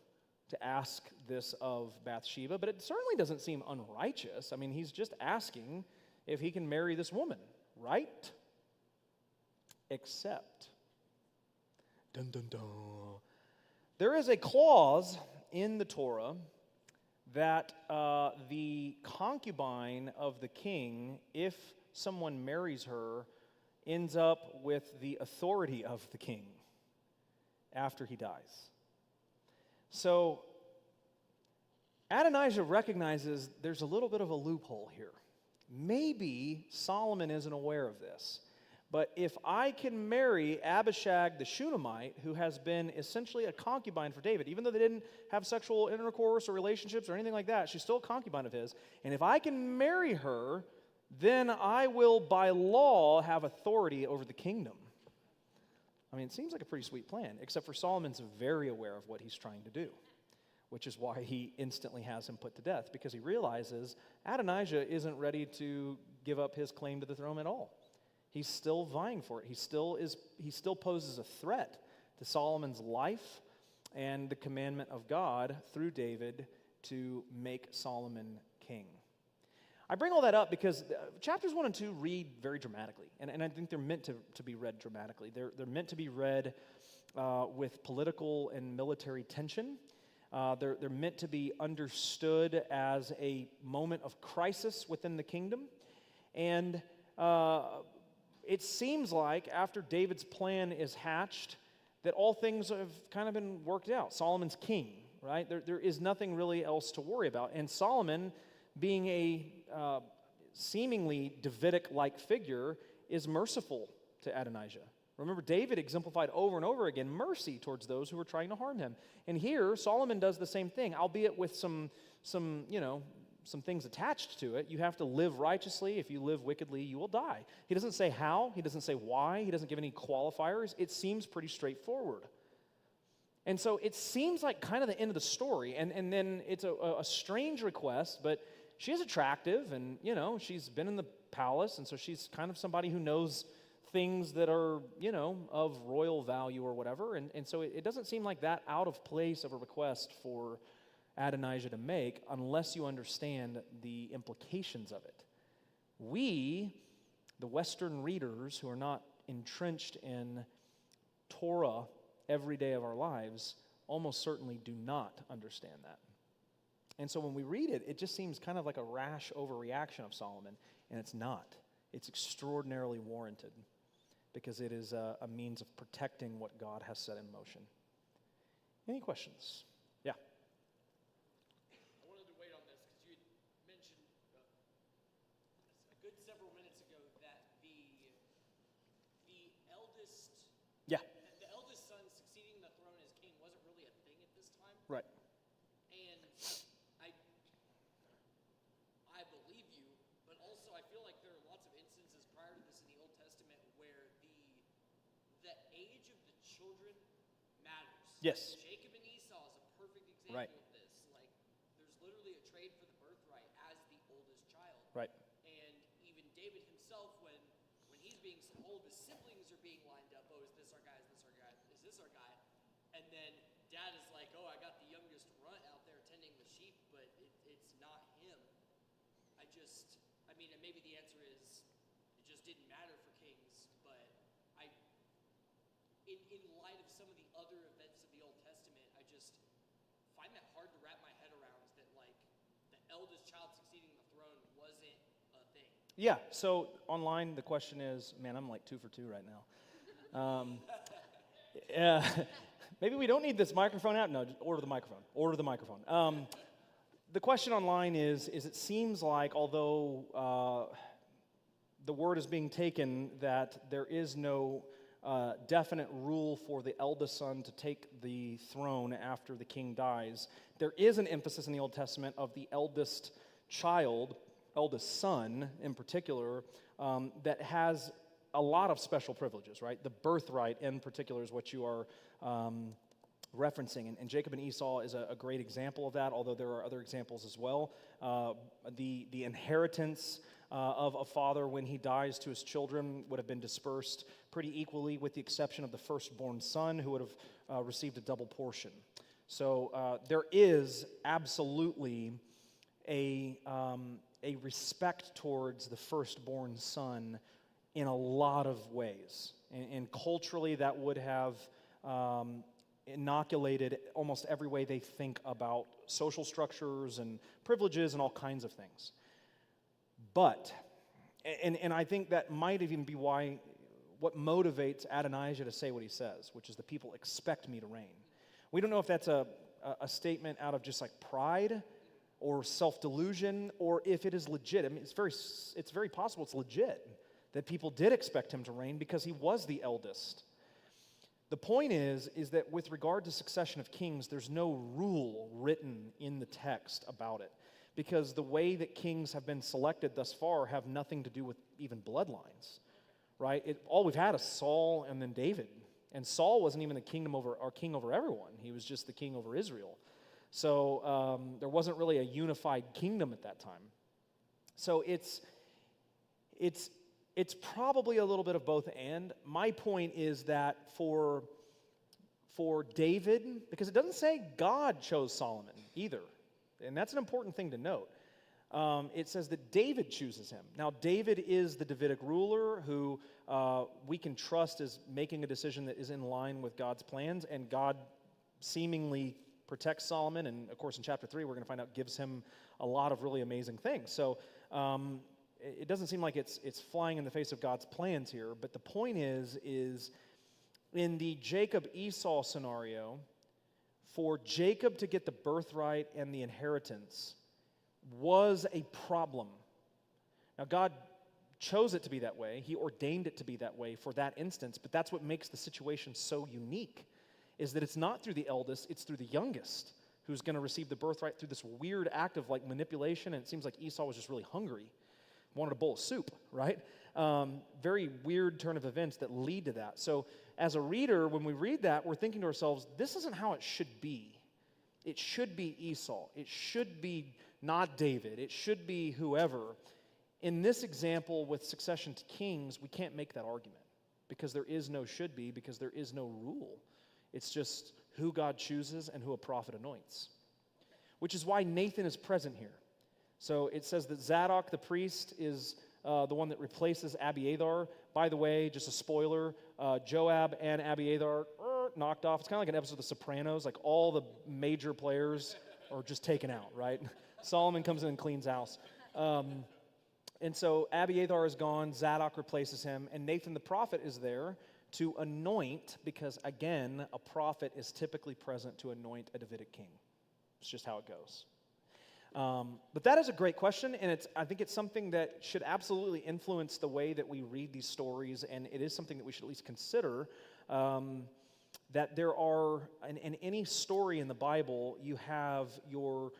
to ask this of Bathsheba, but it certainly doesn't seem unrighteous. I mean, he's just asking if he can marry this woman, right? Except, dun dun dun, there is a clause in the Torah that the concubine of the king, if someone marries her, ends up with the authority of the king after he dies. So Adonijah recognizes there's a little bit of a loophole here. Maybe Solomon isn't aware of this, but if I can marry Abishag the Shunammite, who has been essentially a concubine for David, even though they didn't have sexual intercourse or relationships or anything like that, she's still a concubine of his, and if I can marry her, then I will by law have authority over the kingdom. I mean, it seems like a pretty sweet plan, except for Solomon's very aware of what he's trying to do, which is why he instantly has him put to death, because he realizes Adonijah isn't ready to give up his claim to the throne at all. He's still vying for it. He still poses a threat to Solomon's life and the commandment of God through David to make Solomon king. I bring all that up because chapters 1 and 2 read very dramatically, and I think they're meant to be read dramatically. They're meant to be read with political and military tension. They're meant to be understood as a moment of crisis within the kingdom. And it seems like after David's plan is hatched, that all things have kind of been worked out. Solomon's king, right? There is nothing really else to worry about. And Solomon, being a seemingly Davidic-like figure, is merciful to Adonijah. Remember, David exemplified over and over again mercy towards those who were trying to harm him. And here, Solomon does the same thing, albeit with some things attached to it. You have to live righteously. If you live wickedly, you will die. He doesn't say how. He doesn't say why. He doesn't give any qualifiers. It seems pretty straightforward. And so it seems like kind of the end of the story. And then it's a strange request, but she is attractive, and, she's been in the palace, and so she's kind of somebody who knows things that are, of royal value or whatever. And so it doesn't seem like that out of place of a request for Adonijah to make unless you understand the implications of it. We, the Western readers who are not entrenched in Torah every day of our lives, almost certainly do not understand that. And so when we read it, it just seems kind of like a rash overreaction of Solomon, and it's not. It's extraordinarily warranted because it is a means of protecting what God has set in motion. Any questions? Yeah. I wanted to wait on this because you had mentioned a good several minutes ago that the eldest Yeah. the eldest son succeeding the throne as king wasn't really a thing at this time. Right. And I believe you, but also I feel like there are lots of instances prior to this in the Old Testament where the age of the children matters. Yes. Jacob and Esau is a perfect example Right. of this. Like, there's literally a trade for the birthright as the oldest child. Right. And even David himself, when he's being all of his siblings are being lined up, oh, is this our guy? Is this our guy? Is this our guy? And then dad is like, oh, I got the youngest runt out there tending the sheep, but it's not him. And maybe the answer is it just didn't matter for kings, but in light of some of the other events of the Old Testament, I just find that hard to wrap my head around, that like the eldest child succeeding the throne wasn't a thing. Yeah, so online the question is, man, I'm like 2 for 2 right now. Yeah, maybe we don't need this microphone out. No, just order the microphone. Order the microphone. The question online is it seems like, although the word is being taken that there is no definite rule for the eldest son to take the throne after the king dies, there is an emphasis in the Old Testament of the eldest child, eldest son in particular, that has a lot of special privileges, right? The birthright in particular is what you are referencing. And Jacob and Esau is a great example of that, although there are other examples as well. The inheritance of a father when he dies to his children would have been dispersed pretty equally, with the exception of the firstborn son, who would have received a double portion. So there is absolutely a respect towards the firstborn son in a lot of ways. And culturally, that would have inoculated almost every way they think about social structures and privileges and all kinds of things. But, and I think that might even be what motivates Adonijah to say what he says, which is the people expect me to reign. We don't know if that's a statement out of just like pride or self-delusion, or if it is legit. I mean, it's very possible it's legit that people did expect him to reign because he was the eldest. The point is that with regard to succession of kings, there's no rule written in the text about it, because the way that kings have been selected thus far have nothing to do with even bloodlines, right? All we've had is Saul and then David. And Saul wasn't even the king over everyone. He was just the king over Israel. So there wasn't really a unified kingdom at that time. So it's probably a little bit of both and. My point is that for David, because it doesn't say God chose Solomon either, and that's an important thing to note. It says that David chooses him. Now, David is the Davidic ruler who we can trust is making a decision that is in line with God's plans, and God seemingly protects Solomon, and of course in chapter 3 we're going to find out gives him a lot of really amazing things. So it doesn't seem like it's flying in the face of God's plans here, but the point is in the Jacob-Esau scenario, for Jacob to get the birthright and the inheritance was a problem. Now, God chose it to be that way. He ordained it to be that way for that instance, but that's what makes the situation so unique, is that it's not through the eldest, it's through the youngest who's going to receive the birthright through this weird act of like manipulation, and it seems like Esau was just really hungry, wanted a bowl of soup, right? Very weird turn of events that lead to that. So as a reader, when we read that, we're thinking to ourselves, this isn't how it should be. It should be Esau. It should be not David. It should be whoever. In this example with succession to kings, we can't make that argument because there is no should be, because there is no rule. It's just who God chooses and who a prophet anoints, which is why Nathan is present here. So it says that Zadok the priest is the one that replaces Abiathar. By the way, just a spoiler, Joab and Abiathar knocked off. It's kind of like an episode of The Sopranos, like all the major players are just taken out, right? Solomon comes in and cleans house. And so Abiathar is gone, Zadok replaces him, and Nathan the prophet is there to anoint, because again, a prophet is typically present to anoint a Davidic king. It's just how it goes. But that is a great question, and I think it's something that should absolutely influence the way that we read these stories, and it is something that we should at least consider, that there are, in any story in the Bible, you have your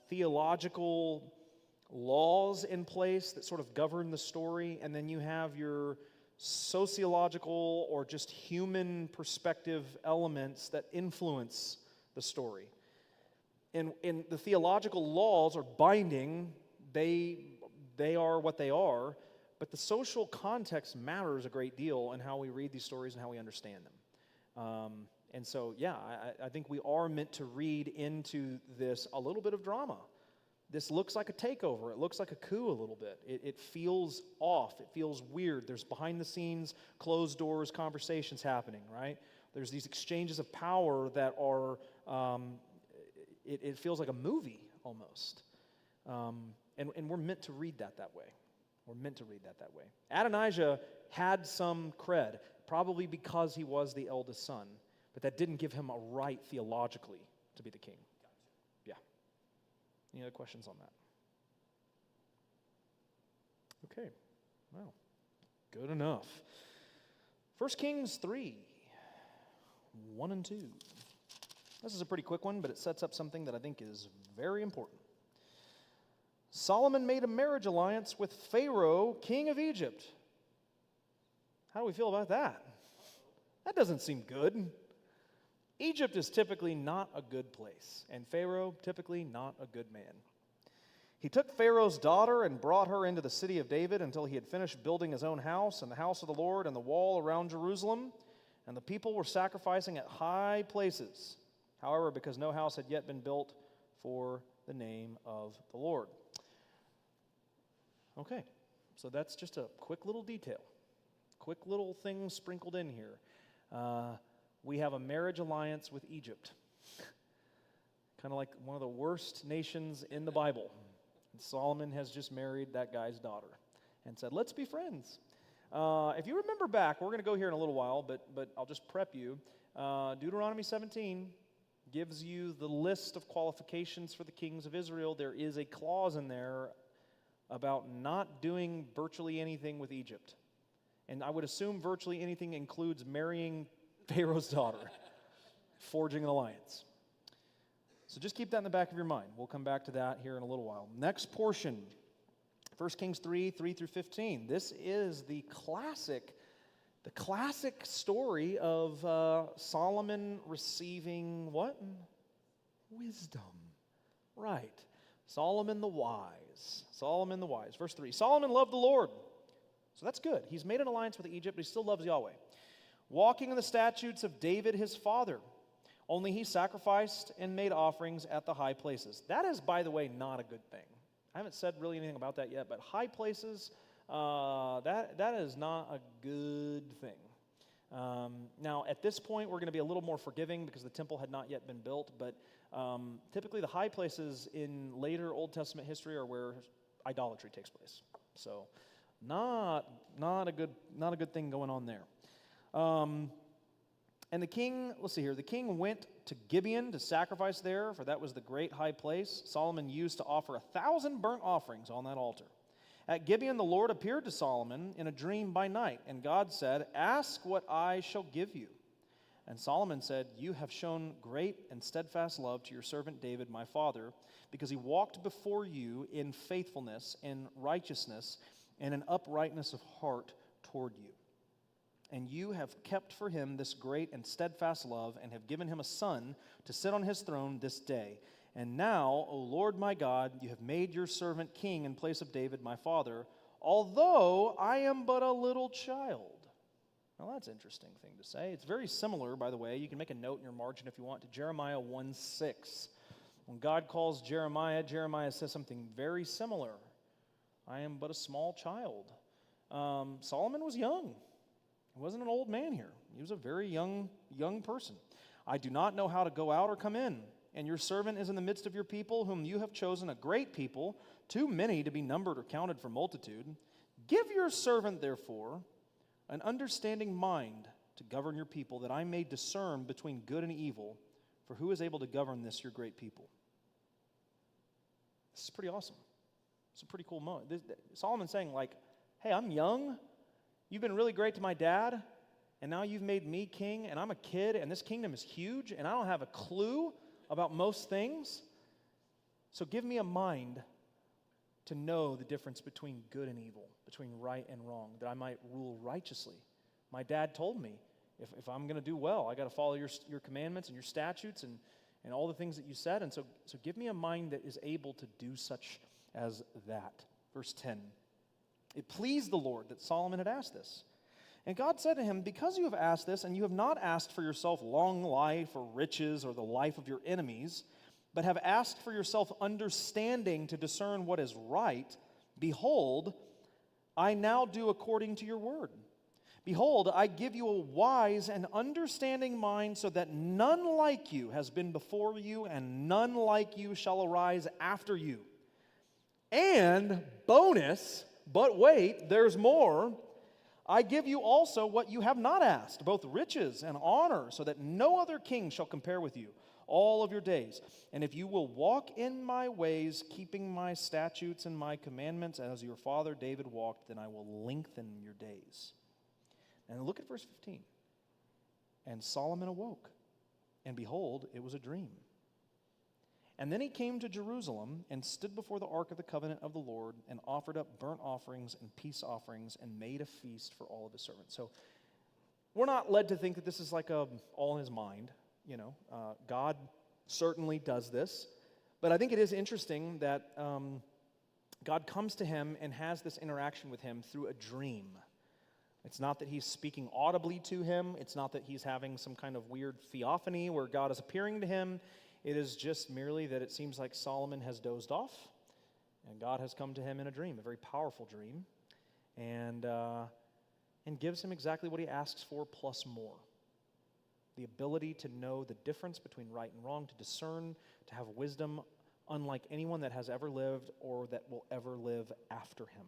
theological laws in place that sort of govern the story, and then you have your sociological or just human perspective elements that influence the story. And the theological laws are binding, they are what they are, but the social context matters a great deal in how we read these stories and how we understand them. And so, yeah, I think we are meant to read into this a little bit of drama. This looks like a takeover. It looks like a coup a little bit. It feels off. It feels weird. There's behind-the-scenes, closed-doors conversations happening, right? There's these exchanges of power that are, it feels like a movie almost. And we're meant to read that way. We're meant to read that way. Adonijah had some cred, probably because he was the eldest son, but that didn't give him a right theologically to be the king. Yeah. Any other questions on that? Okay. Well, good enough. 1 Kings 3, 1 and 2. This is a pretty quick one, but it sets up something that I think is very important. Solomon made a marriage alliance with Pharaoh, king of Egypt. How do we feel about that? That doesn't seem good. Egypt is typically not a good place, and Pharaoh, typically not a good man. He took Pharaoh's daughter and brought her into the city of David until he had finished building his own house and the house of the Lord and the wall around Jerusalem, and the people were sacrificing at high places. However, because no house had yet been built for the name of the Lord. Okay, so that's just a quick little detail. Quick little thing sprinkled in here. We have a marriage alliance with Egypt. Kind of like one of the worst nations in the Bible. Solomon has just married that guy's daughter and said, let's be friends. If you remember back, we're going to go here in a little while, but I'll just prep you. Deuteronomy 17 gives you the list of qualifications for the kings of Israel. There is a clause in there about not doing virtually anything with Egypt. And I would assume virtually anything includes marrying Pharaoh's daughter, forging an alliance. So just keep that in the back of your mind. We'll come back to that here in a little while. Next portion, 1 Kings 3 through 15. This is the classic story of Solomon receiving what? Wisdom. Right. Solomon the wise. Solomon the wise. Verse 3. Solomon loved the Lord. So that's good. He's made an alliance with Egypt, but he still loves Yahweh. Walking in the statutes of David his father. Only he sacrificed and made offerings at the high places. That is, by the way, not a good thing. I haven't said really anything about that yet, but high places, that is not a good thing. Now, at this point, we're going to be a little more forgiving because the temple had not yet been built, but typically the high places in later Old Testament history are where idolatry takes place. So, not a good thing going on there. And the king, let's see here, the king went to Gibeon to sacrifice there, for that was the great high place. Solomon used to offer 1,000 burnt offerings on that altar. At Gibeon, the Lord appeared to Solomon in a dream by night, and God said, ask what I shall give you. And Solomon said, you have shown great and steadfast love to your servant David, my father, because he walked before you in faithfulness, in righteousness, and in uprightness of heart toward you. And you have kept for him this great and steadfast love, and have given him a son to sit on his throne this day. And now, O Lord my God, you have made your servant king in place of David my father, although I am but a little child. Now that's an interesting thing to say. It's very similar, by the way. You can make a note in your margin if you want, to Jeremiah 1:6. When God calls Jeremiah, Jeremiah says something very similar. I am but a small child. Solomon was young. He wasn't an old man here. He was a very young person. I do not know how to go out or come in, and your servant is in the midst of your people, whom you have chosen, a great people, too many to be numbered or counted for multitude. Give your servant, therefore, an understanding mind to govern your people, that I may discern between good and evil, for who is able to govern this, your great people? This is pretty awesome. It's a pretty cool moment. Solomon's saying, like, hey, I'm young. You've been really great to my dad, and now you've made me king, and I'm a kid, and this kingdom is huge, and I don't have a clue about most things. So give me a mind to know the difference between good and evil, between right and wrong, that I might rule righteously. My dad told me, if I'm going to do well, I got to follow your commandments and your statutes and all the things that you said, and so give me a mind that is able to do such as that. Verse 10. It pleased the Lord that Solomon had asked this. And God said to him, because you have asked this, and you have not asked for yourself long life or riches or the life of your enemies, but have asked for yourself understanding to discern what is right, behold, I now do according to your word. Behold, I give you a wise and understanding mind, so that none like you has been before you, and none like you shall arise after you. And bonus, but wait, there's more. I give you also what you have not asked, both riches and honor, so that no other king shall compare with you all of your days. And if you will walk in my ways, keeping my statutes and my commandments, as your father David walked, then I will lengthen your days. And look at verse 15. And Solomon awoke, and behold, it was a dream. And then he came to Jerusalem and stood before the ark of the covenant of the Lord and offered up burnt offerings and peace offerings and made a feast for all of his servants. So we're not led to think that this is like all in his mind. God certainly does this. But I think it is interesting that God comes to him and has this interaction with him through a dream. It's not that he's speaking audibly to him. It's not that he's having some kind of weird theophany where God is appearing to him. It is just merely that it seems like Solomon has dozed off, and God has come to him in a dream, a very powerful dream, and gives him exactly what he asks for plus more. The ability to know the difference between right and wrong, to discern, to have wisdom, unlike anyone that has ever lived or that will ever live after him.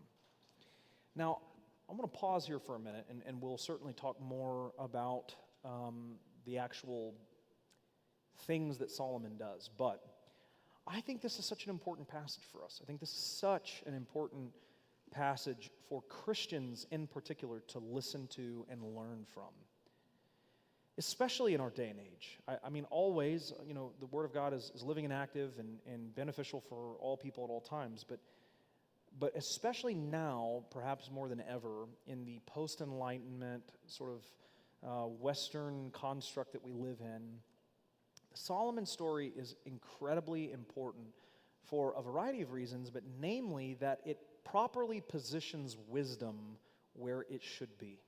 Now, I'm going to pause here for a minute, and we'll certainly talk more about the actual things that Solomon does. But I think this is such an important passage for us. I think this is such an important passage for Christians in particular to listen to and learn from, especially in our day and age. I mean, always, the Word of God is living and active and beneficial for all people at all times, but especially now, perhaps more than ever, in the post-Enlightenment sort of Western construct that we live in, the Solomon story is incredibly important for a variety of reasons, but namely that it properly positions wisdom where it should be.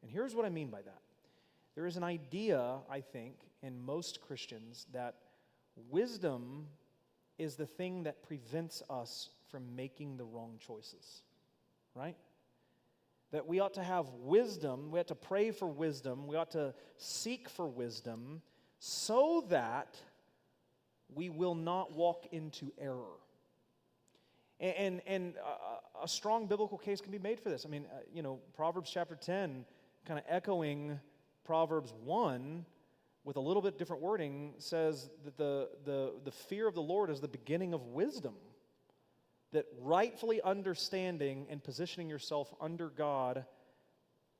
And here's what I mean by that. There is an idea, I think, in most Christians that wisdom is the thing that prevents us from making the wrong choices, right? That we ought to have wisdom, we ought to pray for wisdom, we ought to seek for wisdom so that we will not walk into error. And a strong biblical case can be made for this. I mean, Proverbs chapter 10, kind of echoing Proverbs 1 with a little bit different wording, says that the fear of the Lord is the beginning of wisdom. That rightfully understanding and positioning yourself under God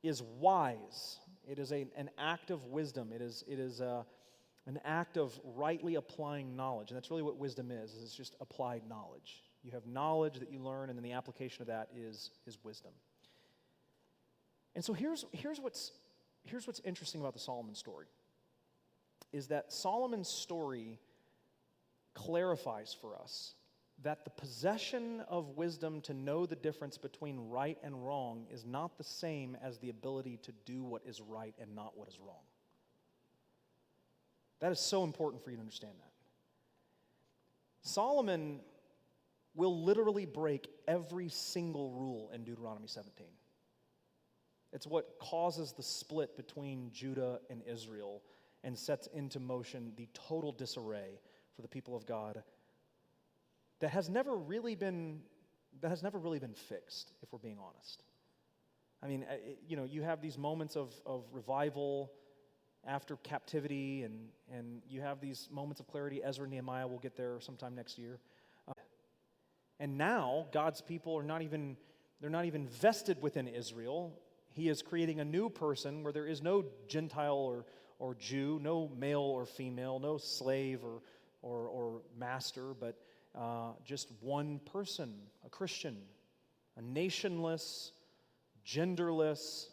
is wise. It is an act of wisdom. It is an act of rightly applying knowledge. And that's really what wisdom is. It's just applied knowledge. You have knowledge that you learn, and then the application of that is wisdom. And so here's what's interesting about the Solomon story, is that Solomon's story clarifies for us that the possession of wisdom to know the difference between right and wrong is not the same as the ability to do what is right and not what is wrong. That is so important for you to understand that. Solomon will literally break every single rule in Deuteronomy 17. It's what causes the split between Judah and Israel and sets into motion the total disarray for the people of God that has never really been fixed, if we're being honest. I mean, you have these moments of revival after captivity, and you have these moments of clarity. Ezra and Nehemiah will get there sometime next year. And now, God's people they're not even vested within Israel. He is creating a new person where there is no Gentile or Jew, no male or female, no slave or master, but just one person, a Christian, a nationless, genderless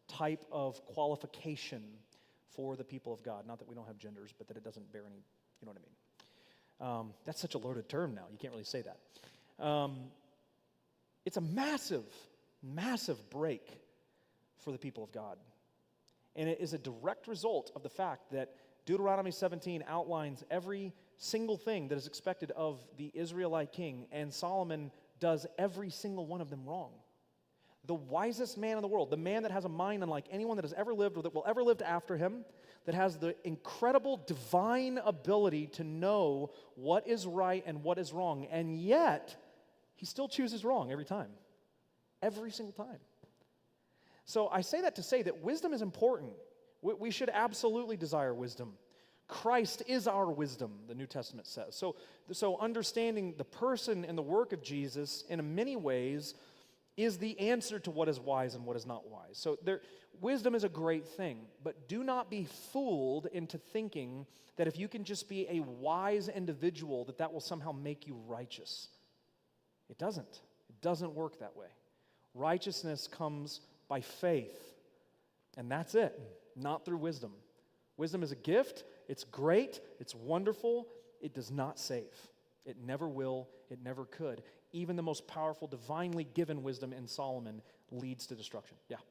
type of qualification for the people of God. Not that we don't have genders, but that it doesn't bear any, you know what I mean? That's such a loaded term now. You can't really say that. It's a massive, massive break for the people of God. And it is a direct result of the fact that Deuteronomy 17 outlines every single thing that is expected of the Israelite king, and Solomon does every single one of them wrong. The wisest man in the world, the man that has a mind unlike anyone that has ever lived or that will ever live after him, that has the incredible divine ability to know what is right and what is wrong, and yet he still chooses wrong every time. Every single time. So I say that to say that wisdom is important. We should absolutely desire wisdom. Christ is our wisdom, the New Testament says. So understanding the person and the work of Jesus in many ways is the answer to what is wise and what is not wise. So wisdom is a great thing, but do not be fooled into thinking that if you can just be a wise individual, that will somehow make you righteous. It doesn't. It doesn't work that way. Righteousness comes by faith, and that's it, not through wisdom. Wisdom is a gift. It's great. It's wonderful. It does not save. It never will. It never could. Even the most powerful, divinely given wisdom in Solomon leads to destruction. Yeah.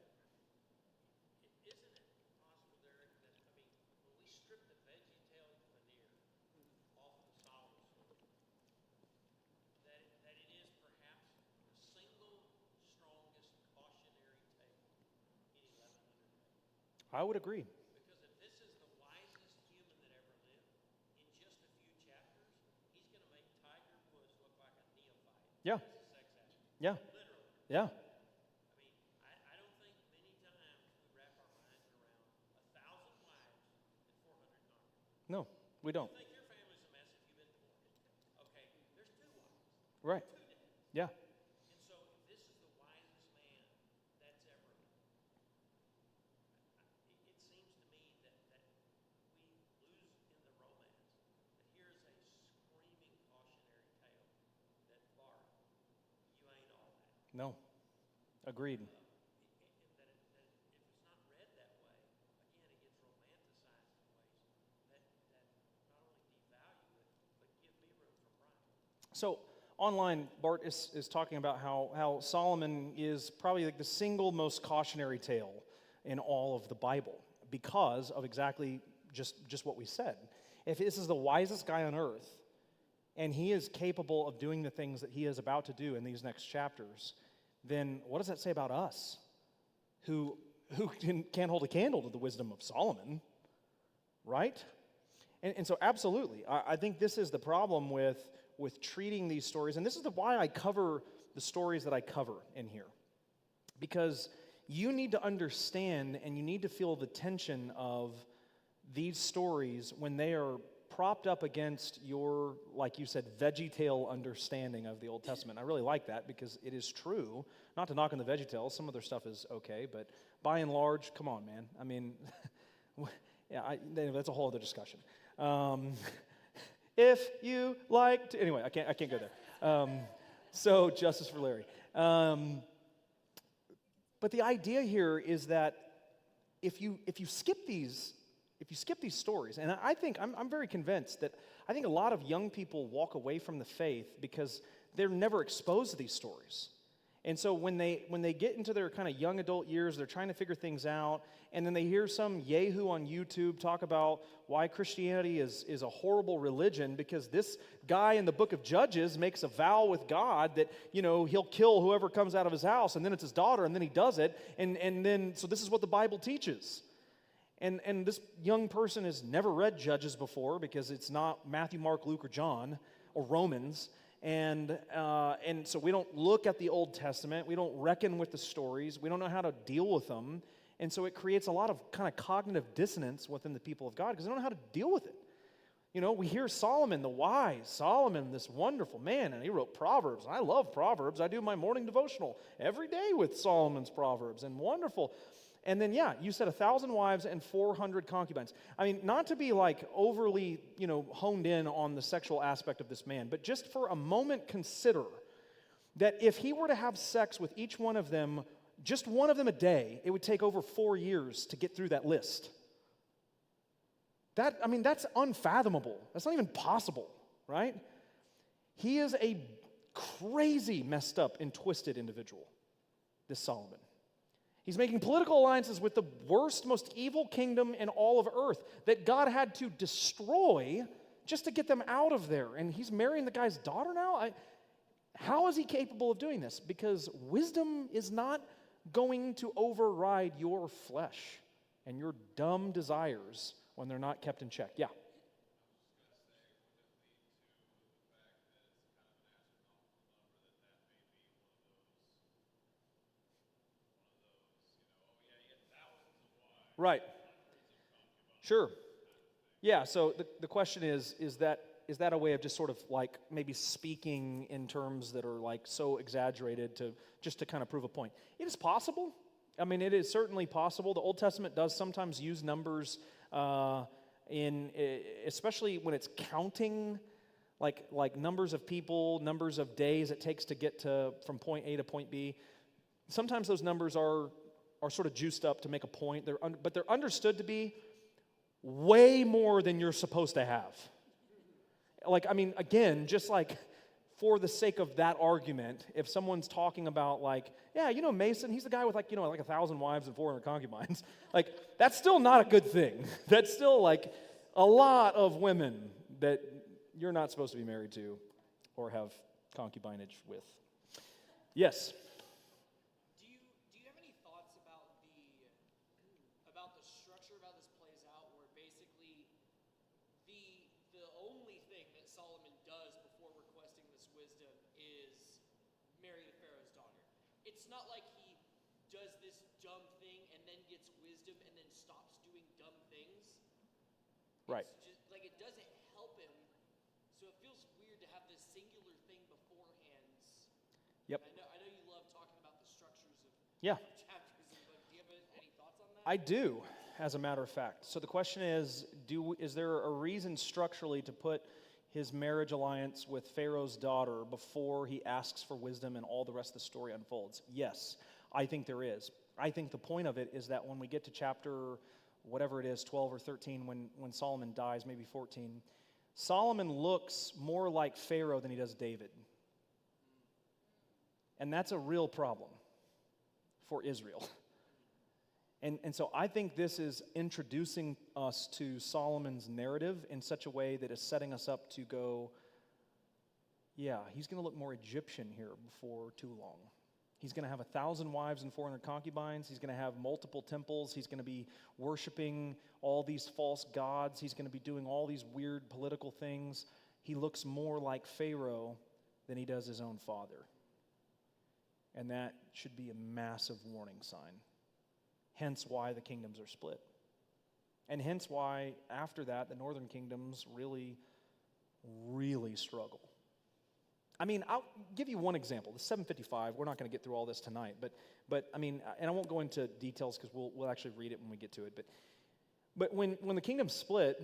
Isn't it possible, Derek, that, when we strip the VeggieTales veneer off of the Solomon story, that it is perhaps the single strongest cautionary tale in 1100 I would agree. Because if this is the wisest human that ever lived, in just a few chapters, he's going to make Yeah. That's a sex act. Yeah. Literally. Yeah. I mean, I don't think many times we wrap our minds around 1,000 wives and 400 concubines. No, we don't. You think your family's a mess if you've been divorced. Okay, there's two wives. Right. Two dads. Yeah. And so if this is the wisest man that's ever lived, it seems to me that we lose in the romance. But here's a screaming cautionary tale that, Bart, you ain't all that. No. Agreed. That if it's not read that way, again, it gets romanticized in ways that not only devalue it, but give me room for pride. So online, Bart is talking about how Solomon is probably like the single most cautionary tale in all of the Bible because of exactly just what we said. If this is the wisest guy on earth, and he is capable of doing the things that he is about to do in these next chapters, then what does that say about us who can't hold a candle to the wisdom of Solomon, right? And so absolutely, I think this is the problem with treating these stories, and this is why I cover the stories that I cover in here. Because you need to understand and you need to feel the tension of these stories when they are propped up against your, like you said, VeggieTale understanding of the Old Testament. I really like that because it is true. Not to knock on the VeggieTales, some of their stuff is okay, but by and large, come on, man. I mean, yeah, that's a whole other discussion. If you like to, anyway, I can't go there. So justice for Larry. But the idea here is that if you skip these stories, and I think I'm very convinced that I think a lot of young people walk away from the faith because they're never exposed to these stories. And so when they get into their kind of young adult years, they're trying to figure things out, and then they hear some yahoo on YouTube talk about why Christianity is a horrible religion because this guy in the book of Judges makes a vow with God that, you know, he'll kill whoever comes out of his house, and then it's his daughter, and then he does it, and then, so this is what the Bible teaches. And this young person has never read Judges before because it's not Matthew, Mark, Luke, or John, or Romans. And so we don't look at the Old Testament. We don't reckon with the stories. We don't know how to deal with them. And so it creates a lot of kind of cognitive dissonance within the people of God because they don't know how to deal with it. You know, we hear Solomon, the wise, Solomon, this wonderful man, and he wrote Proverbs. I love Proverbs. I do my morning devotional every day with Solomon's Proverbs, and wonderful. And then, yeah, you said 1,000 wives and 400 concubines. I mean, not to be like overly, honed in on the sexual aspect of this man, but just for a moment consider that if he were to have sex with each one of them, just one of them a day, it would take over 4 years to get through that list. That's unfathomable. That's not even possible, right? He is a crazy, messed up, and twisted individual, this Solomon. He's making political alliances with the worst, most evil kingdom in all of earth that God had to destroy just to get them out of there. And he's marrying the guy's daughter now? How is he capable of doing this? Because wisdom is not going to override your flesh and your dumb desires when they're not kept in check. Yeah. Right. Sure. Yeah, so the question is that a way of just sort of like maybe speaking in terms that are like so exaggerated to kind of prove a point? It is possible. I mean, it is certainly possible. The Old Testament does sometimes use numbers especially when it's counting, like numbers of people, numbers of days it takes to get from point A to point B. Sometimes those numbers are sort of juiced up to make a point, but they're understood to be way more than you're supposed to have. Again, just like for the sake of that argument, if someone's talking about Mason, he's the guy with 1,000 wives and 400 concubines, that's still not a good thing. That's still a lot of women that you're not supposed to be married to or have concubinage with. Yes. not like he does this dumb thing and then gets wisdom and then stops doing dumb things. Right. It's just like it doesn't help him. So it feels weird to have this singular thing beforehand. Yep. I know you love talking about the structures of Yeah. chapters in the book. Do you have any thoughts on that? I do, as a matter of fact. So the question is there a reason structurally to put his marriage alliance with Pharaoh's daughter before he asks for wisdom and all the rest of the story unfolds? Yes, I think there is. I think the point of it is that when we get to chapter, whatever it is, 12 or 13, when Solomon dies, maybe 14, Solomon looks more like Pharaoh than he does David. And that's a real problem for Israel. And so I think this is introducing us to Solomon's narrative in such a way that is setting us up to go, yeah, he's going to look more Egyptian here before too long. He's going to have 1,000 wives and 400 concubines. He's going to have multiple temples. He's going to be worshiping all these false gods. He's going to be doing all these weird political things. He looks more like Pharaoh than he does his own father. And that should be a massive warning sign. Hence why the kingdoms are split. And hence why, after that, the northern kingdoms really, really struggle. I mean, I'll give you one example. The 755, we're not going to get through all this tonight, but I mean, and I won't go into details because we'll actually read it when we get to it. But when the kingdoms split,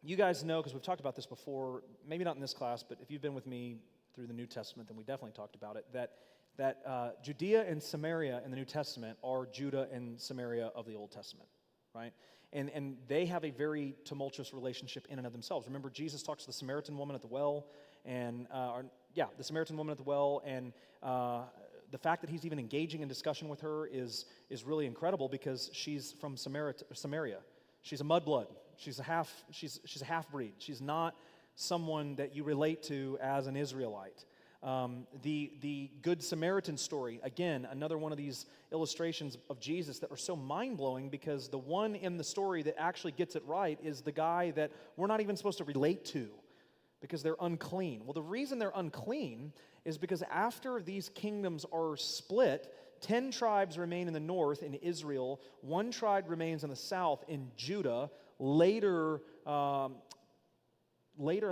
you guys know, because we've talked about this before, maybe not in this class, but if you've been with me through the New Testament, then we definitely talked about it, that Judea and Samaria in the New Testament are Judah and Samaria of the Old Testament, right? And they have a very tumultuous relationship in and of themselves. Remember, Jesus talks to the Samaritan woman at the well, and the Samaritan woman at the well, and the fact that he's even engaging in discussion with her is really incredible because she's from Samaria. She's a mudblood. She's a half-breed. She's not someone that you relate to as an Israelite. The Good Samaritan story, again, another one of these illustrations of Jesus that are so mind-blowing because the one in the story that actually gets it right is the guy that we're not even supposed to relate to because they're unclean. Well, the reason they're unclean is because after these kingdoms are split, 10 tribes remain in the north in Israel, 1 tribe remains in the south in Judah. Later, I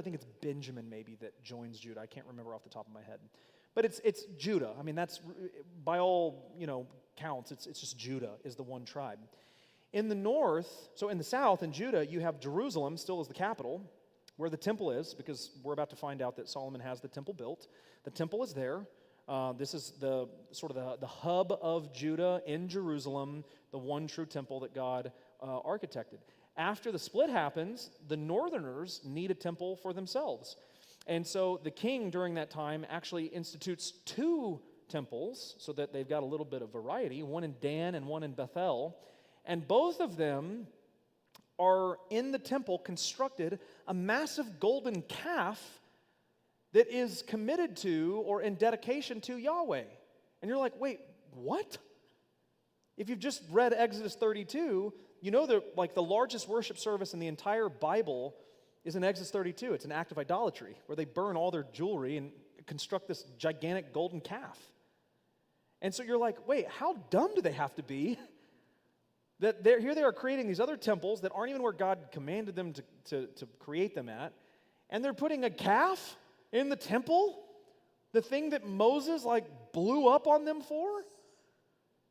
think it's Benjamin maybe that joins Judah. I can't remember off the top of my head. But it's Judah. I mean, that's, by all, counts, it's just Judah is the one tribe. In the north, so in the south, in Judah, you have Jerusalem still as the capital, where the temple is, because we're about to find out that Solomon has the temple built. The temple is there. This is the hub of Judah in Jerusalem, the one true temple that God architected. After the split happens, the northerners need a temple for themselves. And so the king during that time actually institutes 2 temples so that they've got a little bit of variety, one in Dan and one in Bethel. And both of them are in the temple constructed a massive golden calf that is committed to or in dedication to Yahweh. And you're like, wait, what? If you've just read Exodus 32, you know that the largest worship service in the entire Bible is in Exodus 32. It's an act of idolatry where they burn all their jewelry and construct this gigantic golden calf. And so you're like, wait, how dumb do they have to be that here they are creating these other temples that aren't even where God commanded them to create them at, and they're putting a calf in the temple, the thing that Moses blew up on them for?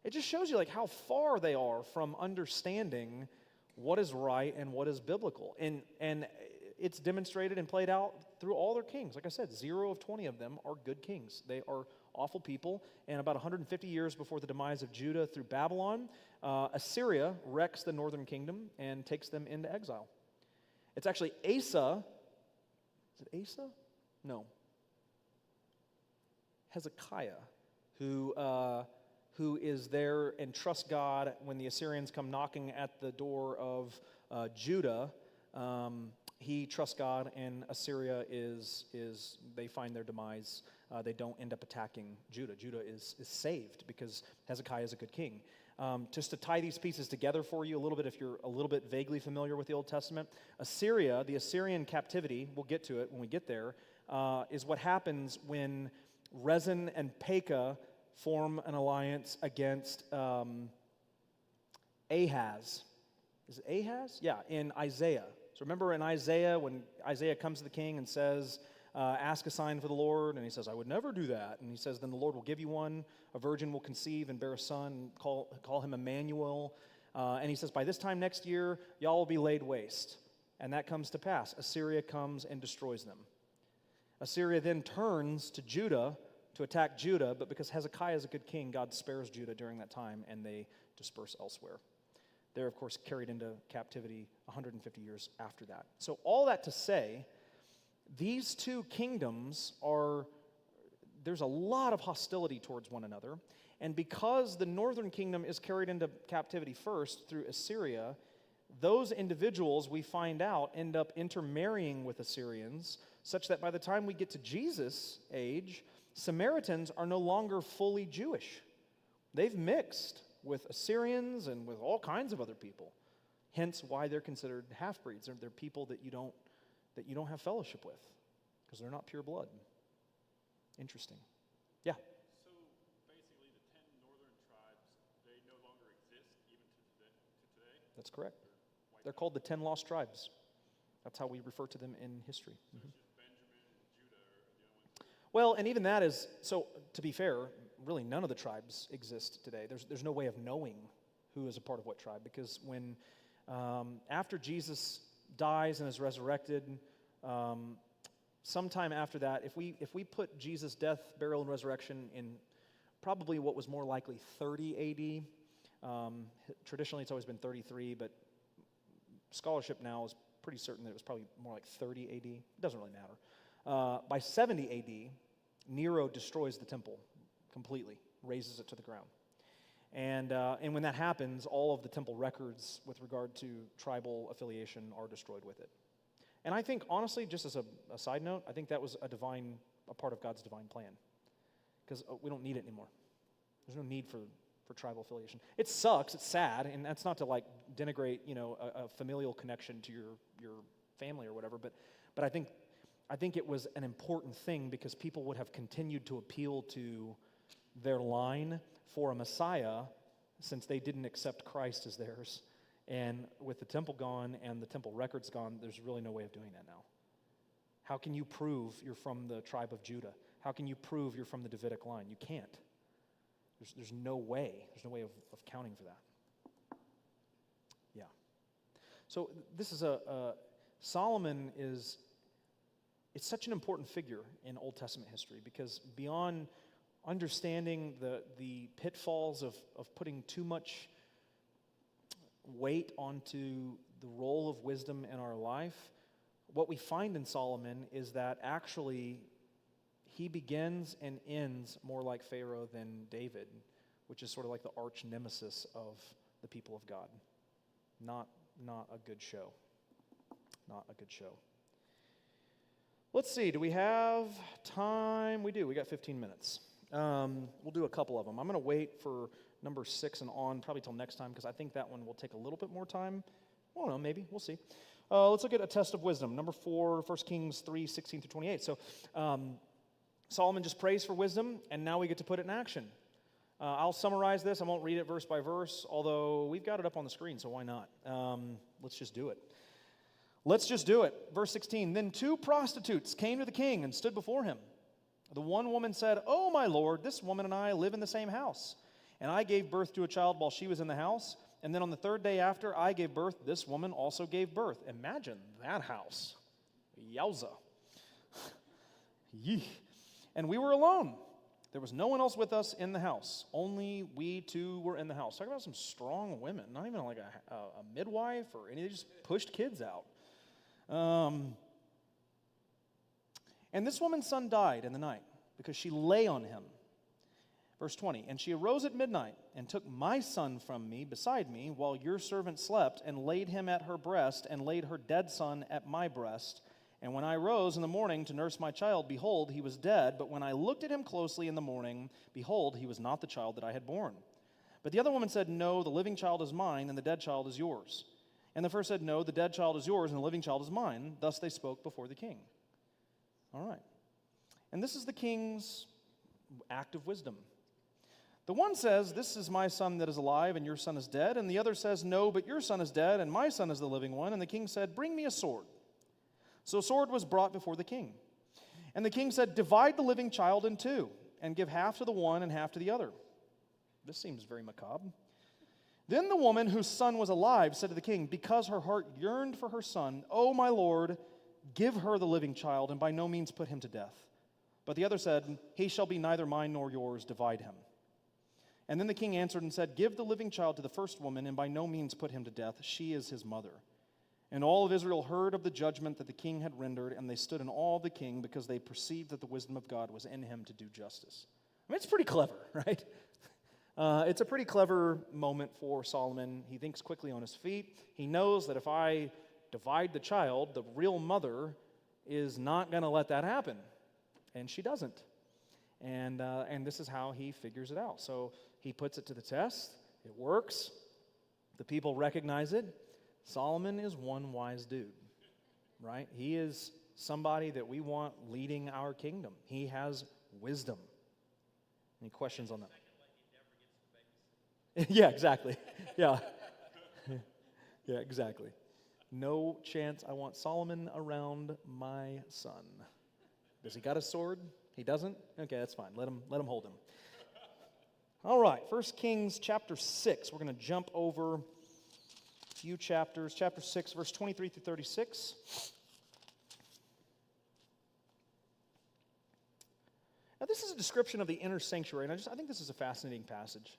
It just shows you how far they are from understanding what is right and what is biblical. And it's demonstrated and played out through all their kings. Like I said, 0 of 20 of them are good kings. They are awful people. And about 150 years before the demise of Judah through Babylon, Assyria wrecks the northern kingdom and takes them into exile. It's actually Asa. Is it Asa? No. Hezekiah, who is there and trusts God when the Assyrians come knocking at the door of Judah. He trusts God, and Assyria they find their demise. They don't end up attacking Judah. Judah is saved because Hezekiah is a good king. Just to tie these pieces together for you a little bit, if you're a little bit vaguely familiar with the Old Testament, Assyria, the Assyrian captivity, we'll get to it when we get there, is what happens when Rezin and Pekah form an alliance against Ahaz. Is it Ahaz? Yeah, in Isaiah. So remember in Isaiah, when Isaiah comes to the king and says, ask a sign for the Lord, and he says, I would never do that. And he says, then the Lord will give you one. A virgin will conceive and bear a son, call him Emmanuel. And he says, by this time next year, y'all will be laid waste. And that comes to pass. Assyria comes and destroys them. Assyria then turns to Judah to attack Judah, but because Hezekiah is a good king, God spares Judah during that time, and they disperse elsewhere. They're, of course, carried into captivity 150 years after that. So all that to say, these two kingdoms there's a lot of hostility towards one another, and because the northern kingdom is carried into captivity first through Assyria, those individuals, we find out, end up intermarrying with Assyrians, such that by the time we get to Jesus' age, Samaritans are no longer fully Jewish. They've mixed with Assyrians and with all kinds of other people. Hence why they're considered half-breeds. They're people that you don't have fellowship with because they're not pure blood. Interesting. Yeah? So basically the 10 northern tribes, they no longer exist even to today? That's correct. They're called the 10 lost tribes. That's how we refer to them in history. So it's just Benjamin and Judah are the only ones. Well, and even that is, so to be fair, really none of the tribes exist today. There's no way of knowing who is a part of what tribe, because when, after Jesus dies and is resurrected, sometime after that, if we put Jesus' death, burial, and resurrection in probably what was more likely 30 AD, traditionally it's always been 33, but scholarship now is pretty certain that it was probably more like 30 AD. It doesn't really matter. By 70 AD, Nero destroys the temple completely, razes it to the ground. And when that happens, all of the temple records with regard to tribal affiliation are destroyed with it. And I think, honestly, just as a side note, I think that was a part of God's divine plan. Because we don't need it anymore. There's no need for tribal affiliation. It sucks, it's sad, and that's not to like denigrate, a familial connection to your family or whatever, but I think it was an important thing because people would have continued to appeal to their line for a Messiah since they didn't accept Christ as theirs. And with the temple gone and the temple records gone, there's really no way of doing that now. How can you prove you're from the tribe of Judah? How can you prove you're from the Davidic line? You can't. There's no way. There's no way of counting for that. Yeah. So this is Solomon is, it's such an important figure in Old Testament history because beyond understanding the pitfalls of putting too much weight onto the role of wisdom in our life, what we find in Solomon is that actually he begins and ends more like Pharaoh than David, which is sort of like the arch nemesis of the people of God. Not a good show. Not a good show. Let's see, do we have time? We do. We got 15 minutes. We'll do a couple of them. I'm going to wait for number 6 and on, probably till next time, because I think that one will take a little bit more time. I don't know, maybe. We'll see. Let's look at a test of wisdom. Number 4, 1 Kings 3, 16 through 28. So Solomon just prays for wisdom, and now we get to put it in action. I'll summarize this. I won't read it verse by verse, although we've got it up on the screen, so why not? Let's just do it. Let's just do it. Verse 16, then 2 prostitutes came to the king and stood before him. The one woman said, "Oh, my lord, this woman and I live in the same house, and I gave birth to a child while she was in the house, and then on the 3rd day after I gave birth, this woman also gave birth." Imagine that house. Yowza. Yee. "And we were alone. There was no one else with us in the house. Only we 2 were in the house." Talk about some strong women. Not even like a midwife or anything. They just pushed kids out. "And this woman's son died in the night because she lay on him." Verse 20, "And she arose at midnight and took my son from me beside me while your servant slept and laid him at her breast and laid her dead son at my breast. And when I rose in the morning to nurse my child, behold, he was dead. But when I looked at him closely in the morning, behold, he was not the child that I had born. But the other woman said, 'No, the living child is mine and the dead child is yours.' And the first said, 'No, the dead child is yours and the living child is mine.' Thus they spoke before the king." All right. And this is the king's act of wisdom. The one says, 'This is my son that is alive, and your son is dead.' And the other says, 'No, but your son is dead, and my son is the living one.' And the king said, 'Bring me a sword.' So a sword was brought before the king. And the king said, 'Divide the living child in two, and give half to the one and half to the other.'" This seems very macabre. "Then the woman whose son was alive said to the king, because her heart yearned for her son, 'O my lord, give her the living child, and by no means put him to death.' But the other said, 'He shall be neither mine nor yours, divide him.' And then the king answered and said, 'Give the living child to the first woman, and by no means put him to death. She is his mother.' And all of Israel heard of the judgment that the king had rendered, and they stood in awe of the king, because they perceived that the wisdom of God was in him to do justice." I mean, it's pretty clever, right? It's a pretty clever moment for Solomon. He thinks quickly on his feet. He knows that if I divide the child, the real mother is not going to let that happen. And she doesn't. And this is how he figures it out. So he puts it to the test. It works. The people recognize it. Solomon is one wise dude, right? He is somebody that we want leading our kingdom. He has wisdom. Any questions on that? Yeah, exactly. Yeah. Yeah, exactly. No chance I want Solomon around my son. Does he got a sword? He doesn't? Okay, that's fine. Let him hold him. All right, 1 Kings chapter 6. We're going to jump over a few chapters. Chapter 6, verse 23 through 36. Now, this is a description of the inner sanctuary, and I think this is a fascinating passage.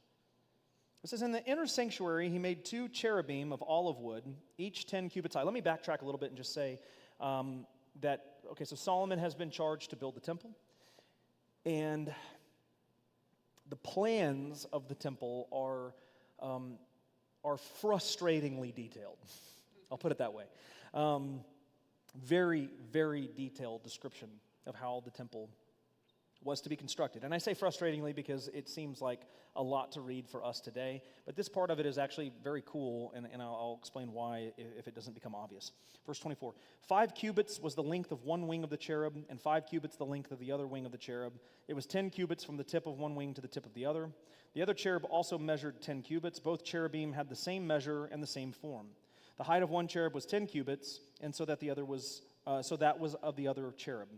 It says, "In the inner sanctuary, he made 2 cherubim of olive wood, each 10 cubits high." Let me backtrack a little bit and just say so Solomon has been charged to build the temple. And the plans of the temple are frustratingly detailed. I'll put it that way. Very, very detailed description of how the temple was to be constructed. And I say frustratingly because it seems like a lot to read for us today, but this part of it is actually very cool, and I'll explain why if it doesn't become obvious. Verse 24, 5 cubits was the length of one wing of the cherub, and 5 cubits the length of the other wing of the cherub. It was 10 cubits from the tip of one wing to the tip of the other. The other cherub also measured 10 cubits. Both cherubim had the same measure and the same form. The height of one cherub was 10 cubits, and so that was of the other cherub.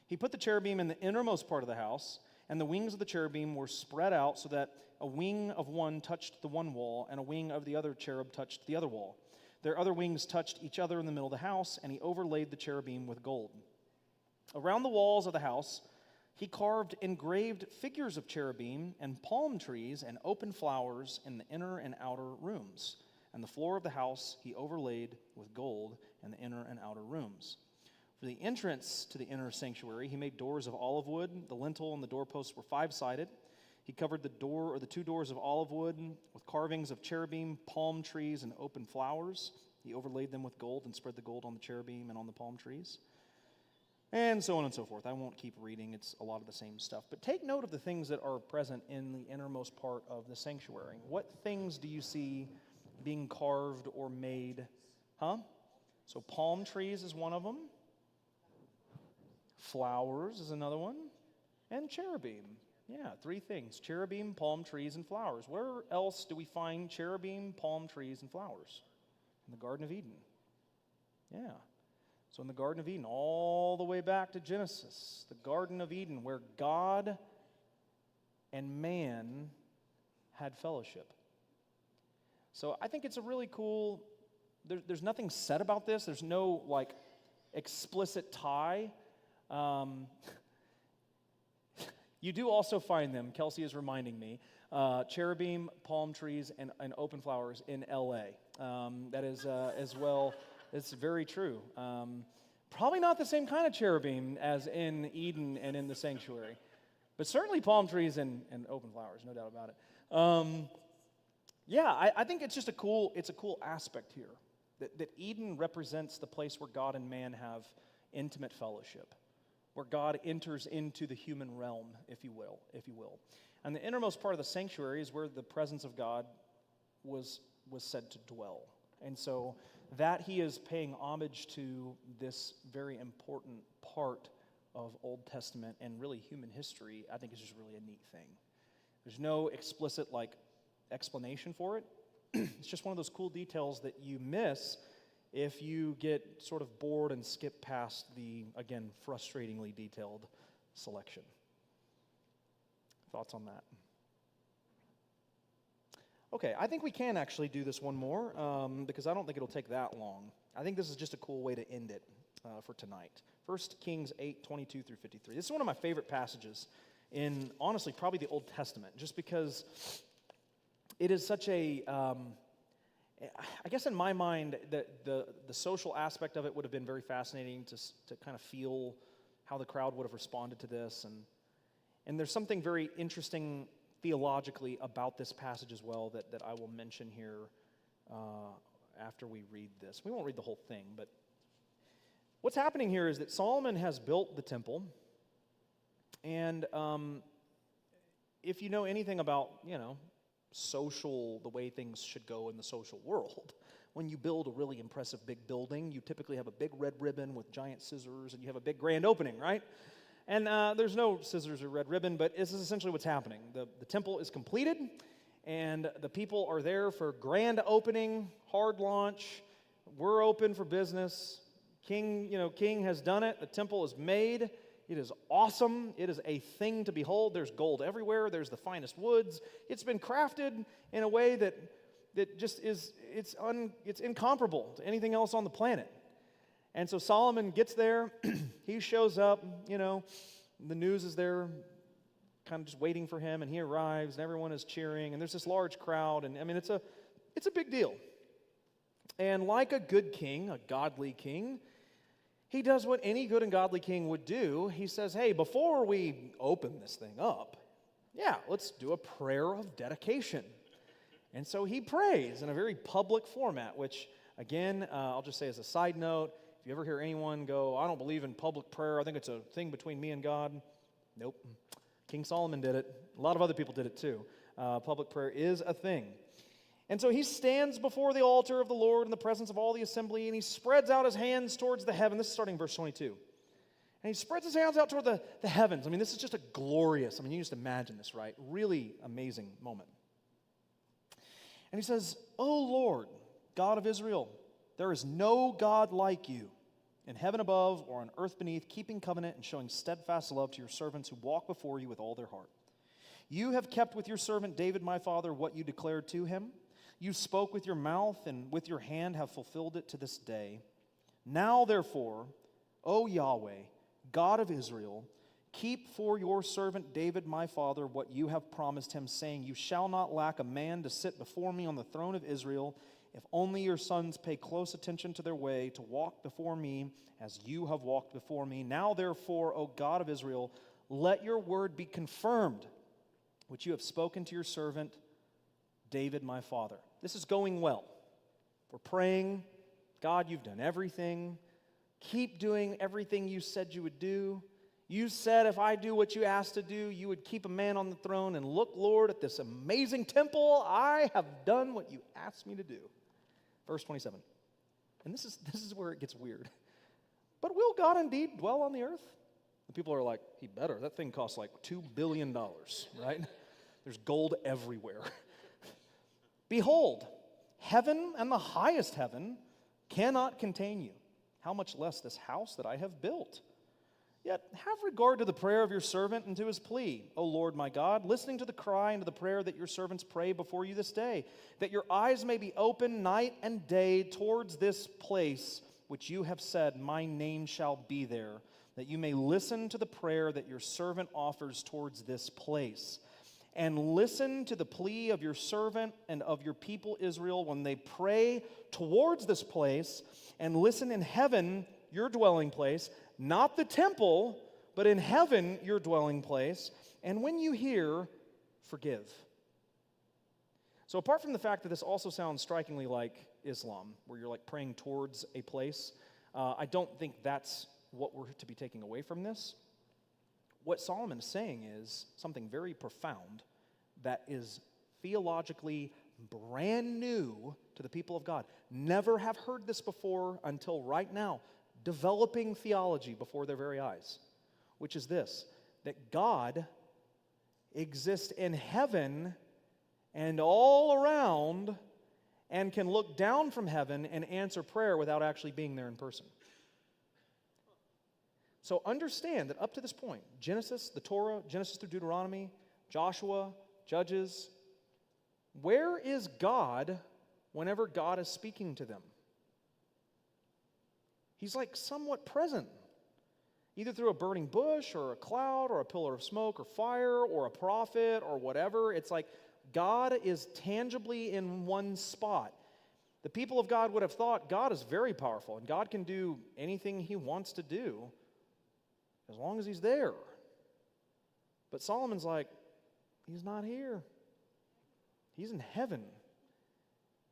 He put the cherubim in the innermost part of the house, and the wings of the cherubim were spread out so that a wing of one touched the one wall, and a wing of the other cherub touched the other wall. Their other wings touched each other in the middle of the house, and he overlaid the cherubim with gold. Around the walls of the house, he carved engraved figures of cherubim and palm trees and open flowers in the inner and outer rooms. And the floor of the house he overlaid with gold in the inner and outer rooms. For the entrance to the inner sanctuary, he made doors of olive wood. The lintel and the doorposts were 5-sided. He covered the 2 doors of olive wood with carvings of cherubim, palm trees, and open flowers. He overlaid them with gold and spread the gold on the cherubim and on the palm trees. And so on and so forth. I won't keep reading. It's a lot of the same stuff. But take note of the things that are present in the innermost part of the sanctuary. What things do you see being carved or made? So palm trees is one of them. Flowers is another one. And cherubim. Yeah, 3 things. Cherubim, palm trees, and flowers. Where else do we find cherubim, palm trees, and flowers? In the Garden of Eden. Yeah. So in the Garden of Eden, all the way back to Genesis, the Garden of Eden, where God and man had fellowship. So I think it's a really cool, there's nothing said about this. There's no, explicit tie. You do also find them, Kelsey is reminding me, cherubim, palm trees, and open flowers in L.A. That is as well. It's very true. Probably not the same kind of cherubim as in Eden and in the sanctuary, but certainly palm trees and open flowers, no doubt about it. I think it's just a cool aspect here that Eden represents the place where God and man have intimate fellowship, where God enters into the human realm, if you will. And the innermost part of the sanctuary is where the presence of God was said to dwell. And so that he is paying homage to this very important part of Old Testament and really human history, I think is just really a neat thing. There's no explicit explanation for it. It's just one of those cool details that you miss if you get sort of bored and skip past the, again, frustratingly detailed selection. Thoughts on that? Okay, I think we can actually do this one more because I don't think it'll take that long. I think this is just a cool way to end it for tonight. 1 Kings 8:22 through 53. This is one of my favorite passages in, honestly, probably the Old Testament, just because it is such a, I guess in my mind, the social aspect of it would have been very fascinating to kind of feel how the crowd would have responded to this. And there's something very interesting theologically about this passage as well that I will mention here after we read this. We won't read the whole thing, but what's happening here is that Solomon has built the temple, and if you know anything about, the way things should go in the social world, when you build a really impressive big building, you typically have a big red ribbon with giant scissors, and you have a big grand opening, right? And there's no scissors or red ribbon, but this is essentially what's happening. The temple is completed, and the people are there for grand opening, hard launch. We're open for business. King has done it. The temple is made. It is awesome. It is a thing to behold. There's gold everywhere. There's the finest woods. It's been crafted in a way that just is, it's incomparable to anything else on the planet. And so Solomon gets there, he shows up, the news is there, kind of just waiting for him, and he arrives, and everyone is cheering, and there's this large crowd, and it's a big deal. And like a good king, a godly king, he does what any good and godly king would do. He says, hey, before we open this thing up, let's do a prayer of dedication. And so he prays in a very public format, which, again, I'll just say as a side note, if you ever hear anyone go, I don't believe in public prayer, I think it's a thing between me and God. Nope. King Solomon did it. A lot of other people did it too. Public prayer is a thing. And so he stands before the altar of the Lord in the presence of all the assembly, and he spreads out his hands towards the heaven. This is starting in verse 22. And he spreads his hands out toward the heavens. This is just a glorious, you just imagine this, right? Really amazing moment. And he says, O Lord, God of Israel, there is no God like you in heaven above or on earth beneath, keeping covenant and showing steadfast love to your servants who walk before you with all their heart. You have kept with your servant David, my father, what you declared to him. You spoke with your mouth and with your hand have fulfilled it to this day. Now, therefore, O Yahweh, God of Israel, keep for your servant David, my father, what you have promised him, saying, you shall not lack a man to sit before me on the throne of Israel, if only your sons pay close attention to their way to walk before me as you have walked before me. Now, therefore, O God of Israel, let your word be confirmed, which you have spoken to your servant David, my father. This is going well. We're praying, God, you've done everything. Keep doing everything you said you would do. You said if I do what you asked to do, you would keep a man on the throne. And look, Lord, at this amazing temple, I have done what you asked me to do. Verse 27. And this is where it gets weird. But will God indeed dwell on the earth? The people are like, he better. That thing costs like $2 billion, right? There's gold everywhere. Behold, heaven and the highest heaven cannot contain you. How much less this house that I have built? Yet have regard to the prayer of your servant and to his plea, O Lord my God, listening to the cry and to the prayer that your servants pray before you this day, that your eyes may be open night and day towards this place which you have said, my name shall be there, that you may listen to the prayer that your servant offers towards this place. And listen to the plea of your servant and of your people Israel when they pray towards this place, and listen in heaven, your dwelling place, not the temple, but in heaven, your dwelling place. And when you hear, forgive. So apart from the fact that this also sounds strikingly like Islam, where you're like praying towards a place, I don't think that's what we're to be taking away from this. What Solomon is saying is something very profound that is theologically brand new to the people of God. Never have heard this before until right now. Developing theology before their very eyes, which is this, that God exist in heaven and all around and can look down from heaven and answer prayer without actually being there in person. So understand that up to this point, Genesis, the Torah, Genesis through Deuteronomy, Joshua, Judges, where is God whenever God is speaking to them? He's like somewhat present, either through a burning bush or a cloud or a pillar of smoke or fire or a prophet or whatever. It's like God is tangibly in one spot. The people of God would have thought God is very powerful and God can do anything He wants to do as long as He's there. But Solomon's like, He's not here. He's in heaven.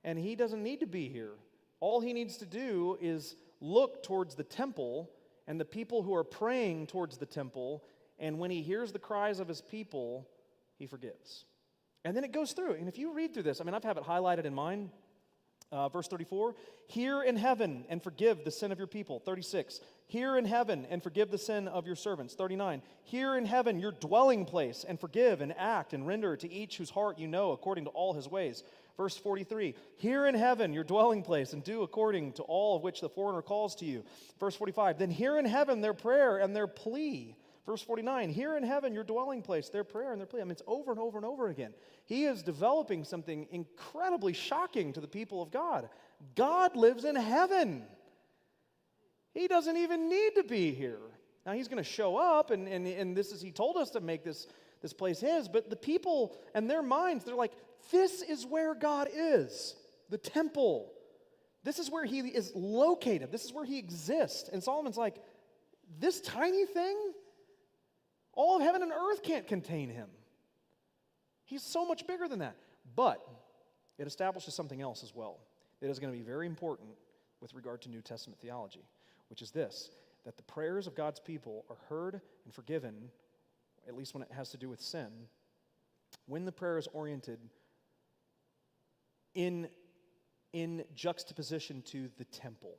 And He doesn't need to be here. All He needs to do is look towards the temple and the people who are praying towards the temple, and when He hears the cries of His people, He forgives. And then it goes through, and if you read through this, I have it highlighted in mine. Verse 34, hear in heaven and forgive the sin of your people. 36, hear in heaven and forgive the sin of your servants. 39, hear in heaven your dwelling place and forgive and act and render to each whose heart you know according to all his ways. Verse 43, hear in heaven your dwelling place and do according to all of which the foreigner calls to you. Verse 45, then hear in heaven their prayer and their plea. Verse 49, hear in heaven your dwelling place, their prayer and their plea. It's over and over and over again. He is developing something incredibly shocking to the people of God. God lives in heaven. He doesn't even need to be here. Now He's going to show up, and this is, He told us to make this place His, but the people and their minds, they're like, this is where God is, the temple. This is where He is located. This is where He exists. And Solomon's like, this tiny thing? All of heaven and earth can't contain Him. He's so much bigger than that. But it establishes something else as well that is going to be very important with regard to New Testament theology, which is this, that the prayers of God's people are heard and forgiven, at least when it has to do with sin, when the prayer is oriented in juxtaposition to the temple.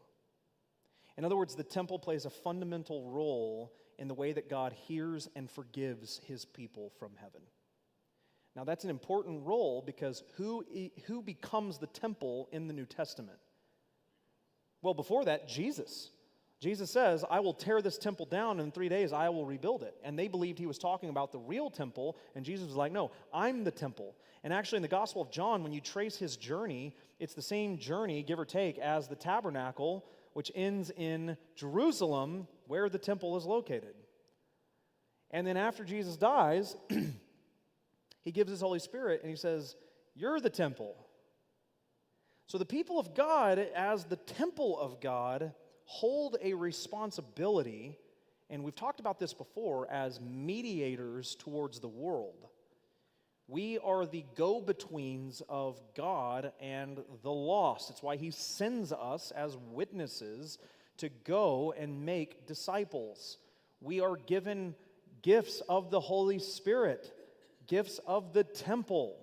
In other words, the temple plays a fundamental role in the way that God hears and forgives His people from heaven. Now that's an important role because who becomes the temple in the New Testament? Well, before that, Jesus. Jesus says, I will tear this temple down, and in 3 days I will rebuild it. And they believed He was talking about the real temple, and Jesus was like, no, I'm the temple. And actually in the Gospel of John, when you trace His journey, it's the same journey, give or take, as the tabernacle, which ends in Jerusalem, where the temple is located. And then after Jesus dies, He gives His Holy Spirit, and He says, you're the temple. So the people of God, as the temple of God, hold a responsibility, and we've talked about this before, as mediators towards the world. We are the go-betweens of God and the lost. It's why He sends us as witnesses to go and make disciples. We are given gifts of the Holy Spirit, gifts of the temple.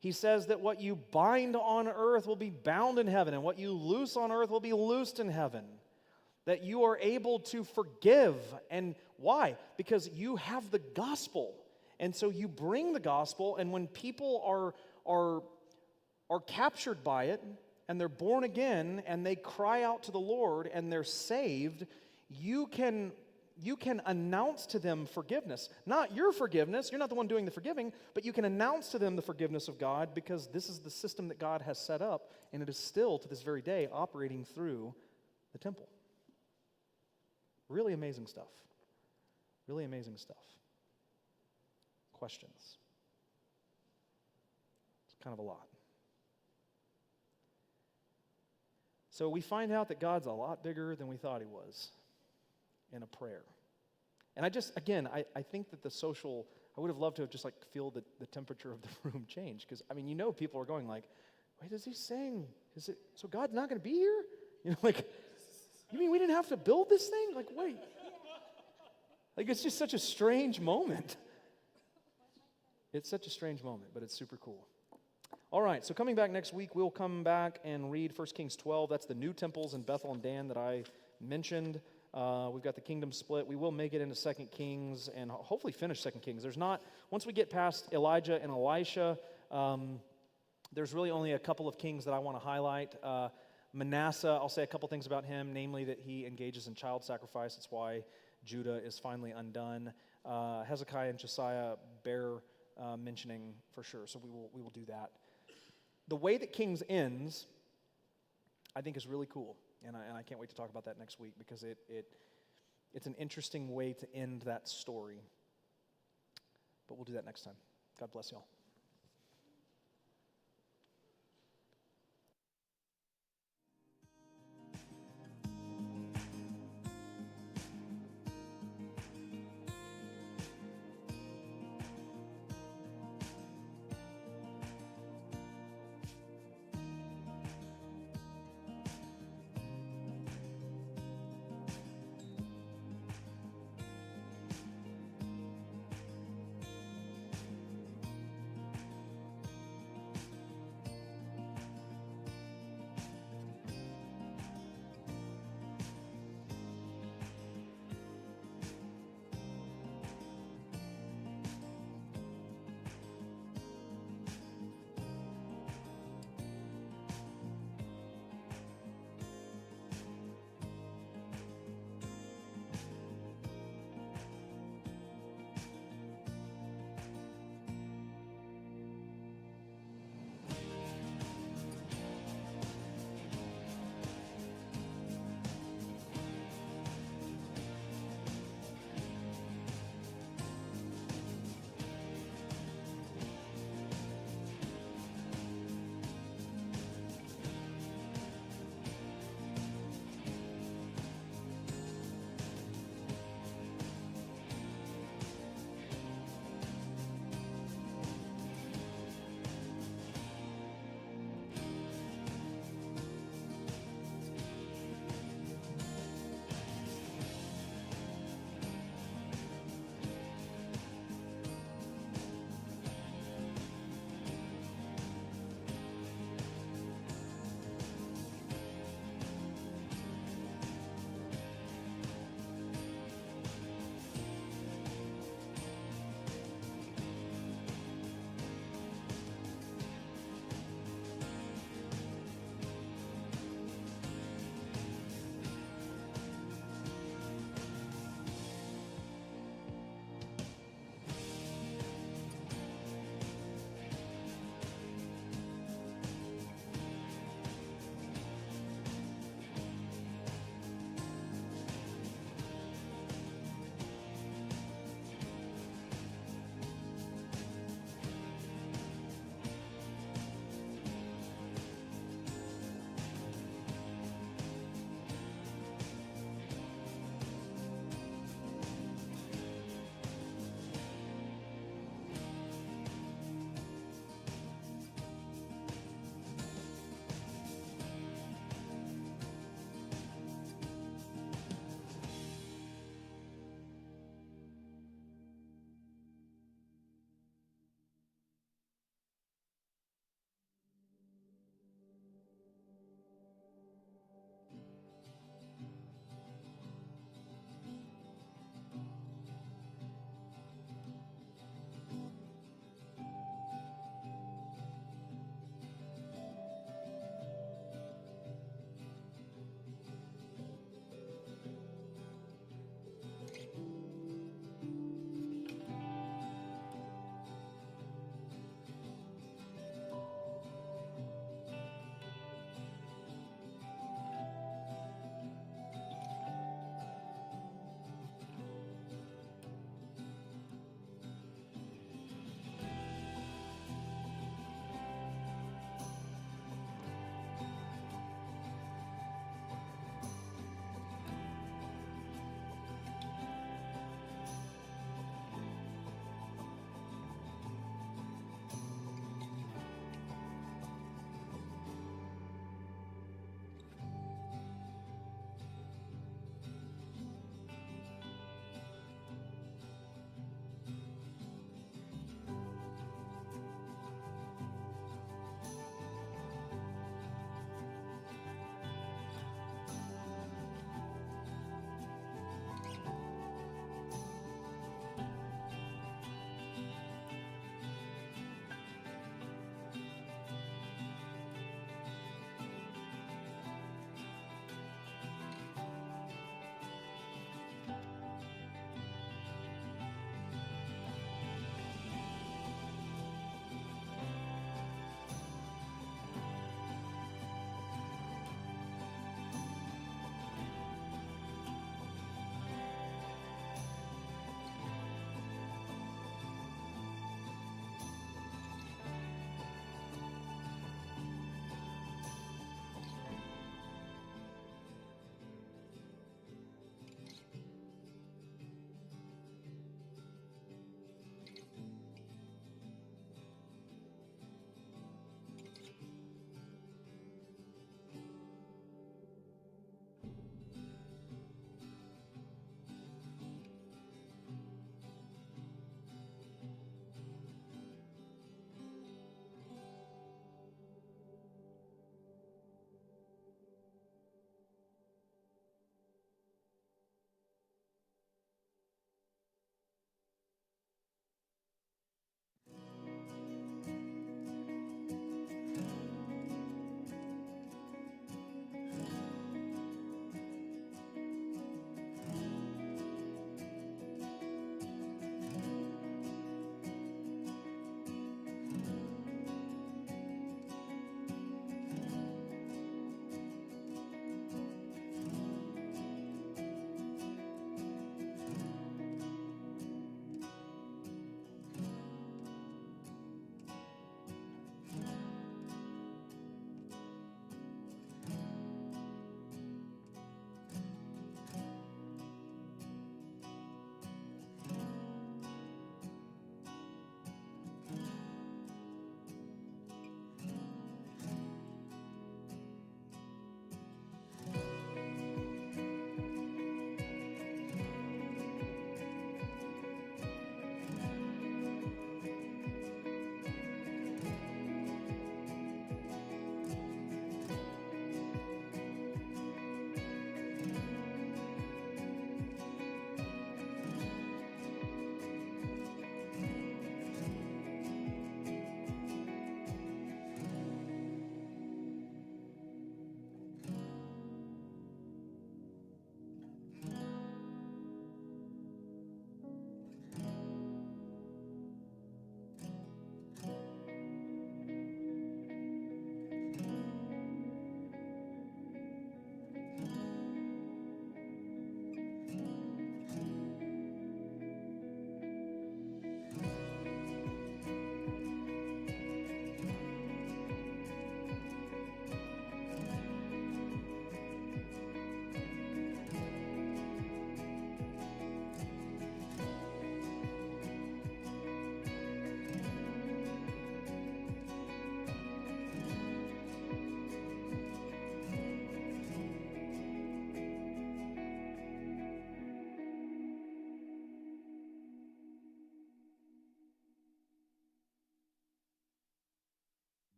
He says that what you bind on earth will be bound in heaven, and what you loose on earth will be loosed in heaven. That you are able to forgive. And why? Because you have the gospel. And so you bring the gospel, and when people are captured by it, and they're born again, and they cry out to the Lord, and they're saved, you can announce to them forgiveness. Not your forgiveness, you're not the one doing the forgiving, but you can announce to them the forgiveness of God because this is the system that God has set up, and it is still, to this very day, operating through the temple. Really amazing stuff. Really amazing stuff. Questions? It's kind of a lot. So we find out that God's a lot bigger than we thought He was in a prayer. And I think that I would have loved to have just feel the temperature of the room change. Because, people are going like, wait, is he saying, so God's not going to be here? You mean we didn't have to build this thing? Wait. It's just such a strange moment. It's such a strange moment, but it's super cool. All right, so coming back next week, we'll come back and read 1 Kings 12. That's the new temples in Bethel and Dan that I mentioned. We've got the kingdom split. We will make it into 2 Kings and hopefully finish 2 Kings. Once we get past Elijah and Elisha, there's really only a couple of kings that I want to highlight. Manasseh, I'll say a couple things about him, namely that he engages in child sacrifice. That's why Judah is finally undone. Hezekiah and Josiah bear mentioning for sure, so we will do that. The way that Kings ends, I think, is really cool, and I can't wait to talk about that next week because it's an interesting way to end that story. But we'll do that next time. God bless y'all.